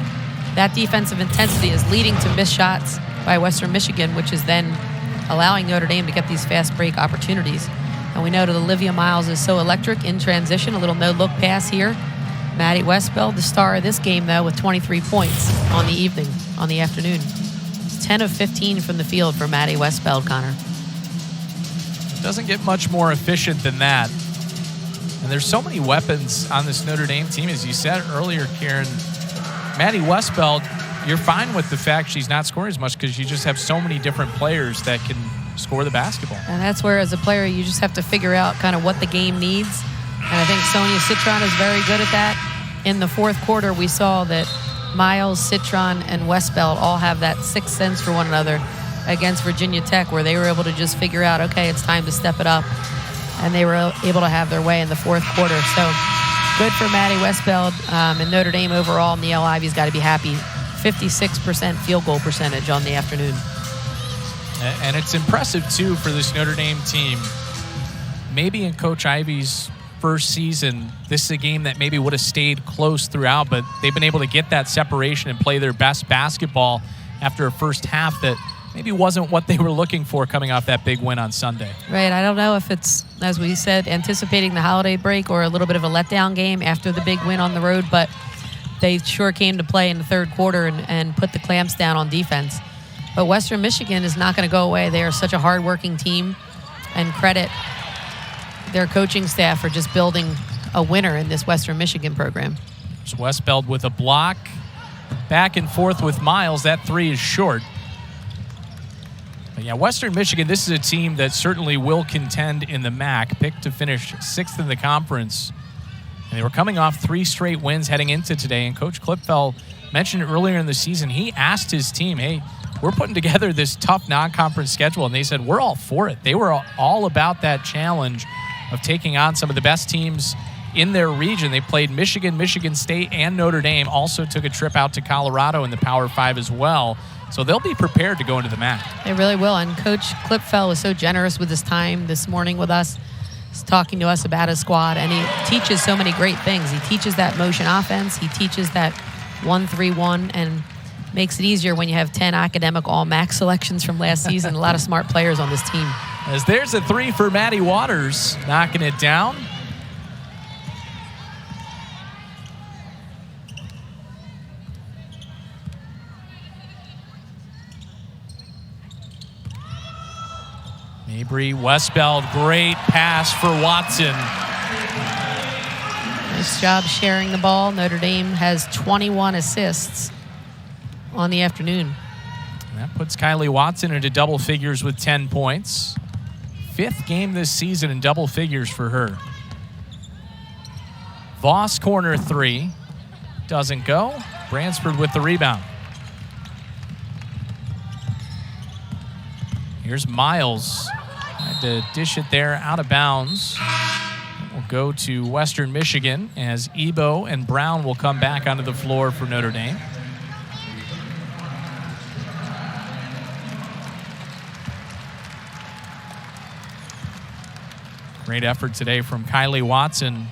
A: that defensive intensity is leading to missed shots by Western Michigan, which is then allowing Notre Dame to get these fast break opportunities. And we know that Olivia Miles is so electric in transition. A little no-look pass here. Maddy Westbeld, the star of this game, though, with 23 points on the afternoon. 10 of 15 from the field for Maddy Westbeld, Connor.
B: Doesn't get much more efficient than that. And there's so many weapons on this Notre Dame team. As you said earlier, Karen, Maddy Westbeld, you're fine with the fact she's not scoring as much because you just have so many different players that can score the basketball.
A: And that's where, as a player, you just have to figure out kind of what the game needs. And I think Sonia Citron is very good at that. In the fourth quarter, we saw that Miles, Citron, and Westbeld all have that sixth sense for one another against Virginia Tech, where they were able to just figure out, okay, it's time to step it up. And they were able to have their way in the fourth quarter. So good for Maddy Westbeld. And Notre Dame overall, Neil Ivy's got to be happy. 56% field goal percentage on the afternoon.
B: And it's impressive, too, for this Notre Dame team. Maybe in Coach Ivy's first season, this is a game that maybe would have stayed close throughout, but they've been able to get that separation and play their best basketball after a first half that maybe wasn't what they were looking for coming off that big win on Sunday.
A: Right. I don't know if it's, as we said, anticipating the holiday break or a little bit of a letdown game after the big win on the road, but they sure came to play in the third quarter and put the clamps down on defense. But Western Michigan is not going to go away. They are such a hard-working team, and credit their coaching staff for just building a winner in this Western Michigan program.
B: There's Westbeld with a block. Back and forth with Miles. That three is short. But yeah, Western Michigan, this is a team that certainly will contend in the MAC, picked to finish 6th in the conference. And they were coming off 3 straight wins heading into today. And Coach Klipfel mentioned earlier in the season, he asked his team, hey, we're putting together this tough non-conference schedule. And they said, we're all for it. They were all about that challenge of taking on some of the best teams in their region. They played Michigan, Michigan State, and Notre Dame. Also took a trip out to Colorado in the Power 5 as well. So they'll be prepared to go into the MAC.
A: They really will. And Coach Klipfel was so generous with his time this morning with us. He's talking to us about his squad, and he teaches so many great things. He teaches that motion offense. He teaches that 1-3-1 and makes it easier when you have 10 academic all-MAC selections from last season. A lot of smart players on this team.
B: As there's a three for Maddie Waters, knocking it down. Mabry Westbeld, great pass for Watson.
A: Nice job sharing the ball. Notre Dame has 21 assists on the afternoon.
B: And that puts Kylie Watson into double figures with 10 points. 5th game this season in double figures for her. Voss corner 3. Doesn't go. Bransford with the rebound. Here's Miles. Had to dish it there out of bounds. We'll go to Western Michigan as Ebo and Brown will come back onto the floor for Notre Dame. Great effort today from Kylie Watson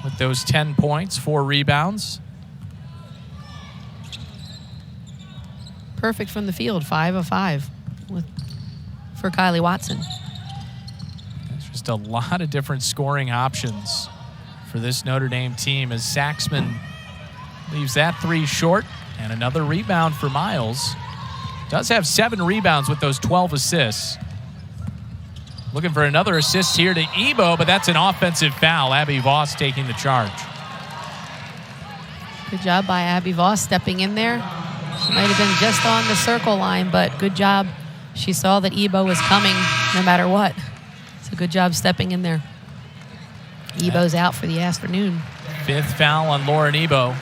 B: with those 10 points, 4 rebounds.
A: Perfect from the field, 5 of 5 for Kylie Watson.
B: There's just a lot of different scoring options for this Notre Dame team as Saxman leaves that 3 short, and another rebound for Miles. Does have 7 rebounds with those 12 assists. Looking for another assist here to Ebo, but that's an offensive foul. Abby Voss taking the charge.
A: Good job by Abby Voss stepping in there. She might have been just on the circle line, but good job. She saw that Ebo was coming no matter what. So good job stepping in there. Ebo's out for the afternoon.
B: 5th foul on Lauren Ebo.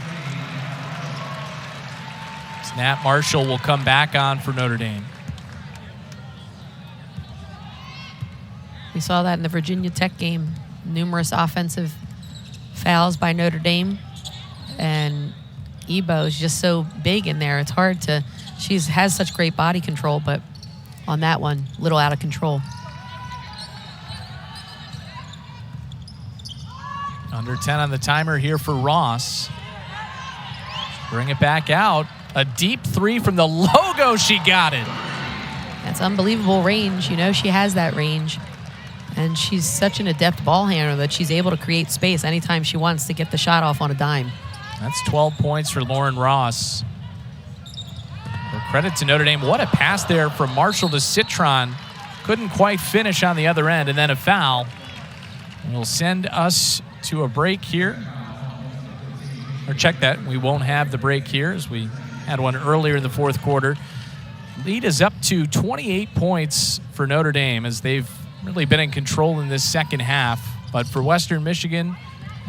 B: Nat Marshall will come back on for Notre Dame.
A: We saw that in the Virginia Tech game. Numerous offensive fouls by Notre Dame. And Ebo is just so big in there. It's hard to, she has such great body control, but on that one. A little out of control.
B: Under 10 on the timer here for Ross. Bring it back out. A deep three from the logo. She got it.
A: That's unbelievable range. You know, she has that range. And she's such an adept ball handler that she's able to create space anytime she wants to get the shot off on a dime.
B: That's 12 points for Lauren Ross. Well, credit to Notre Dame. What a pass there from Marshall to Citron. Couldn't quite finish on the other end, and then a foul. And we'll send us to a break here. Or check that. We won't have the break here as we had one earlier in the fourth quarter. Lead is up to 28 points for Notre Dame as they've really been in control in this second half. But for Western Michigan,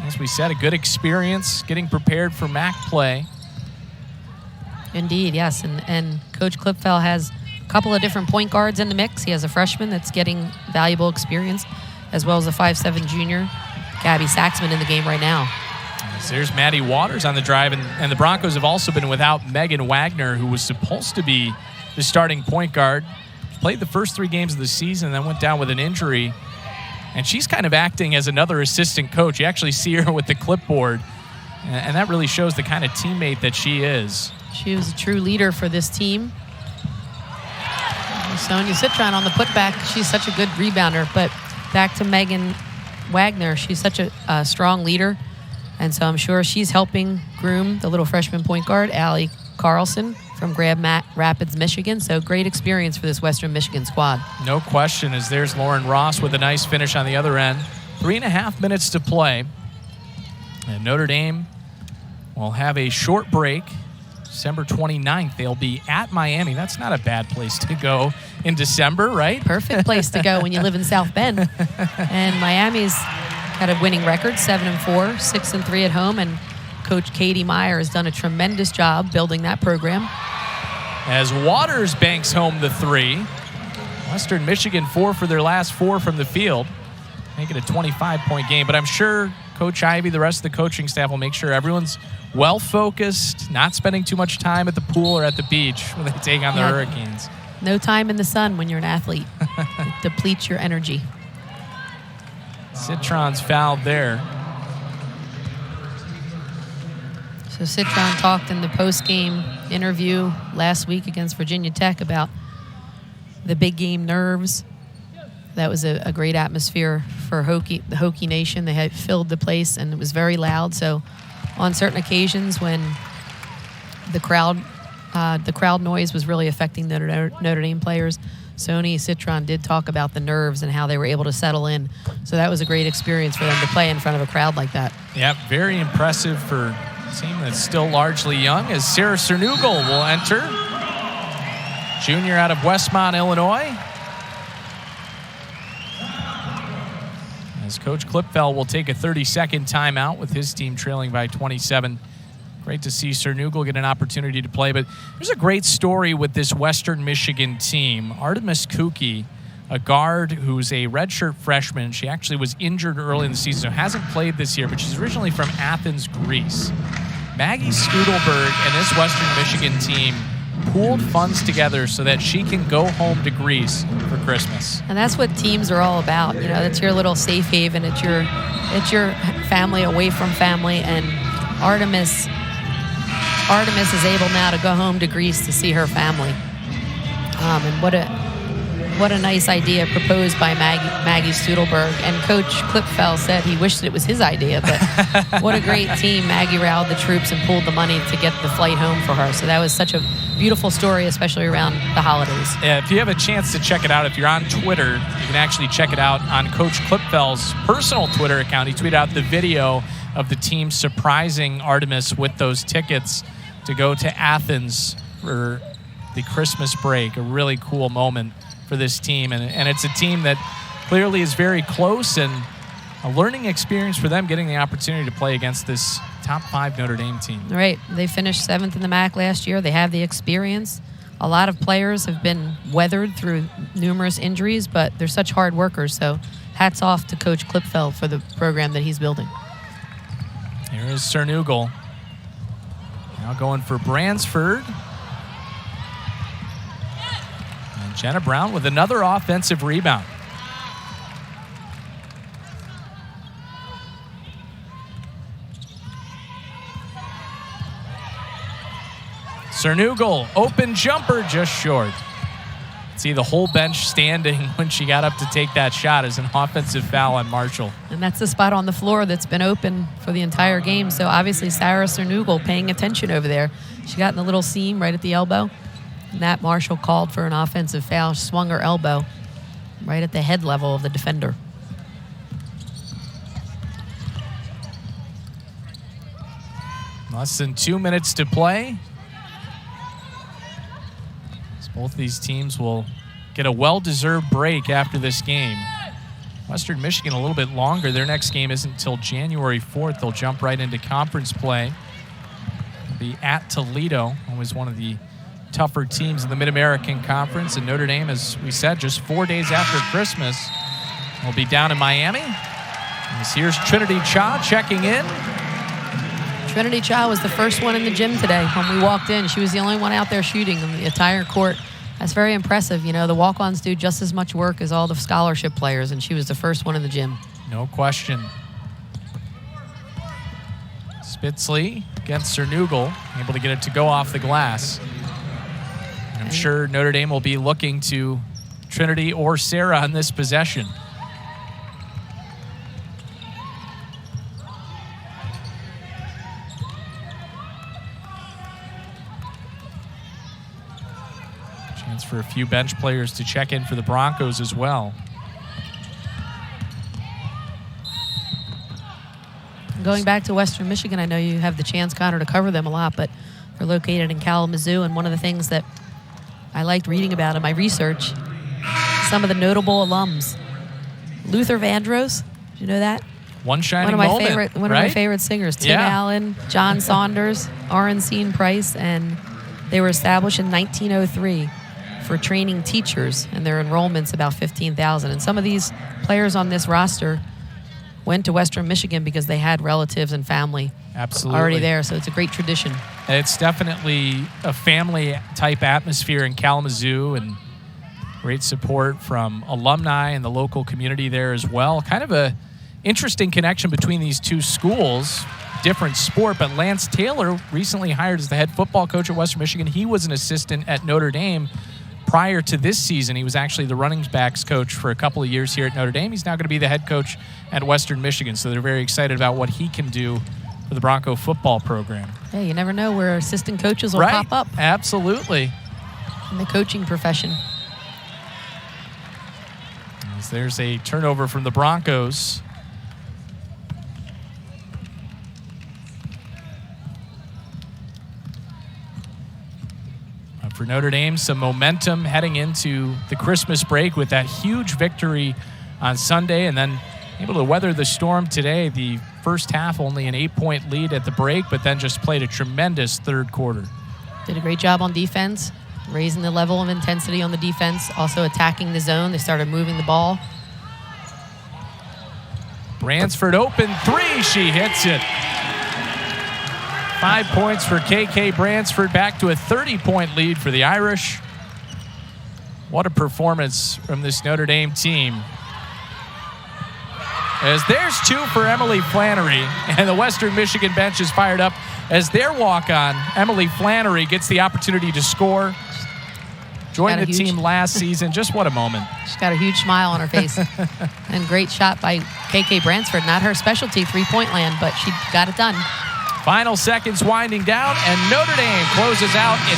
B: as we said, a good experience getting prepared for MAC play.
A: Indeed, yes. And Coach Klipfel has a couple of different point guards in the mix. He has a freshman that's getting valuable experience, as well as a 5'7" junior, Gabby Saxman, in the game right now.
B: So there's Maddie Waters on the drive, and the Broncos have also been without Megan Wagner, who was supposed to be the starting point guard. Played the first 3 games of the season and then went down with an injury. And she's kind of acting as another assistant coach. You actually see her with the clipboard, and that really shows the kind of teammate that she is.
A: She was a true leader for this team. Sonia Citron on the putback. She's such a good rebounder. But back to Megan Wagner. She's such a strong leader. And so I'm sure she's helping groom the little freshman point guard, Allie Carlson from Grand Rapids, Michigan. So great experience for this Western Michigan squad.
B: No question, as there's Lauren Ross with a nice finish on the other end. 3.5 minutes to play. And Notre Dame will have a short break. December 29th, they'll be at Miami. That's not a bad place to go in December, right?
A: Perfect place to go when you live in South Bend. And Miami's had a winning record, 7-4, 6-3 at home, and Coach Katie Meyer has done a tremendous job building that program.
B: As Waters banks home the 3. Western Michigan 4 for their last 4 from the field. Make it a 25-point game, but I'm sure Coach Ivey, the rest of the coaching staff will make sure everyone's well-focused, not spending too much time at the pool or at the beach when they take on the Hurricanes.
A: No time in the sun when you're an athlete. It depletes your energy.
B: Citron's fouled there.
A: So Citron talked in the post-game interview last week against Virginia Tech about the big game nerves. That was a great atmosphere for the Hokie Nation. They had filled the place, and it was very loud. So on certain occasions when the crowd noise was really affecting the Notre Dame players, Sonia Citron did talk about the nerves and how they were able to settle in. So that was a great experience for them to play in front of a crowd like that.
B: Yeah, very impressive for a team that's still largely young, as Sarah Cernugal will enter. Junior out of Westmont, Illinois. As Coach Klipfel will take a 30-second timeout with his team trailing by 27. Great to see Cernugal get an opportunity to play. But there's a great story with this Western Michigan team. Artemis Kuki, a guard who's a redshirt freshman. She actually was injured early in the season, so hasn't played this year, but she's originally from Athens, Greece. Maggie Studelberg and this Western Michigan team pooled funds together so that she can go home to Greece for Christmas.
A: And that's what teams are all about. You know, that's your little safe haven. It's your family away from family. And Artemis is able now to go home to Greece to see her family. And what a nice idea proposed by Maggie Studelberg. And Coach Klipfel said he wished it was his idea, but what a great team. Maggie rallied the troops and pulled the money to get the flight home for her. So that was such a beautiful story, especially around the holidays.
B: Yeah, if you have a chance to check it out, if you're on Twitter, you can actually check it out on Coach Klipfel's personal Twitter account. He tweeted out the video of the team surprising Artemis with those tickets to go to Athens for the Christmas break. A really cool moment for this team. And it's a team that clearly is very close, and a learning experience for them getting the opportunity to play against this top 5 Notre Dame team.
A: Right. They finished 7th in the MAC last year. They have the experience. A lot of players have been weathered through numerous injuries, but they're such hard workers. So hats off to Coach Klipfel for the program that he's building.
B: Here is Cernugal. Now going for Bransford. And And Jenna Brown with another offensive rebound. Cernugal, open jumper, just short. See the whole bench standing when she got up to take that shot as an offensive foul on Marshall.
A: And that's the spot on the floor that's been open for the entire game. So obviously Sarah Cernugal paying attention over there. She got in the little seam right at the elbow. And that Marshall called for an offensive foul, swung her elbow right at the head level of the defender.
B: Less than 2 minutes to play. Both of these teams will get a well-deserved break after this game. Western Michigan a little bit longer. Their next game isn't until January 4th. They'll jump right into conference play. They'll be at Toledo, always one of the tougher teams in the Mid-American Conference. And Notre Dame, as we said, just 4 days after Christmas, will be down in Miami. And here's Trinity Cha checking in.
A: Trinity Cha was the first one in the gym today when we walked in. She was the only one out there shooting in the entire court. That's very impressive. You know, the walk-ons do just as much work as all the scholarship players, and she was the first one in the gym.
B: No question. Spitzley against Cernugal, able to get it to go off the glass. And I'm sure Notre Dame will be looking to Trinity or Sarah on this possession. For a few bench players to check in for the Broncos as well.
A: Going back to Western Michigan, I know you have the chance, Connor, to cover them a lot, but they're located in Kalamazoo, and one of the things that I liked reading about in my research, some of the notable alums. Luther Vandross, did you know that?
B: One shining moment,
A: one of my favorite singers. Tim Allen, John Saunders, Orenstein Price, and they were established in 1903. For training teachers, and their enrollment's about 15,000. And some of these players on this roster went to Western Michigan because they had relatives and family already there, so it's a great tradition.
B: It's definitely a family-type atmosphere in Kalamazoo, and great support from alumni and the local community there as well. Kind of a interesting connection between these two schools. Different sport, but Lance Taylor recently hired as the head football coach at Western Michigan. He was an assistant at Notre Dame. Prior to this season, he was actually the running backs coach for a couple of years here at Notre Dame. He's now going to be the head coach at Western Michigan, so they're very excited about what he can do for the Bronco football program.
A: Hey, you never know where assistant coaches will pop up.
B: Absolutely.
A: In the coaching profession.
B: As there's a turnover from the Broncos. For Notre Dame, some momentum heading into the Christmas break with that huge victory on Sunday, and then able to weather the storm today. The first half only an 8-point lead at the break, but then just played a tremendous third quarter.
A: Did a great job on defense, raising the level of intensity on the defense, also attacking the zone. They started moving the ball.
B: Bransford open three, she hits it. 5 points for KK Bransford, back to a 30-point lead for the Irish. What a performance from this Notre Dame team. As there's two for Emily Flannery, and the Western Michigan bench is fired up as their walk-on, Emily Flannery, gets the opportunity to score. Joined the team last season. Just what a moment.
A: She's got a huge smile on her face. And great shot by KK Bransford. Not her specialty, three-point land, but she got it done.
B: Final seconds winding down, and Notre Dame closes out an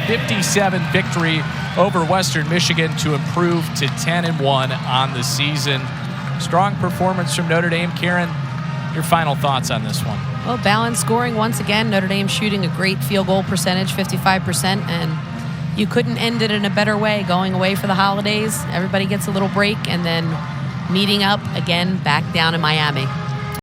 B: 85-57 victory over Western Michigan to improve to 10-1 on the season. Strong performance from Notre Dame. Karen, your final thoughts on this one?
A: Well, balanced scoring once again. Notre Dame shooting a great field goal percentage, 55%, and you couldn't end it in a better way. Going away for the holidays, everybody gets a little break, and then meeting up again back down in Miami.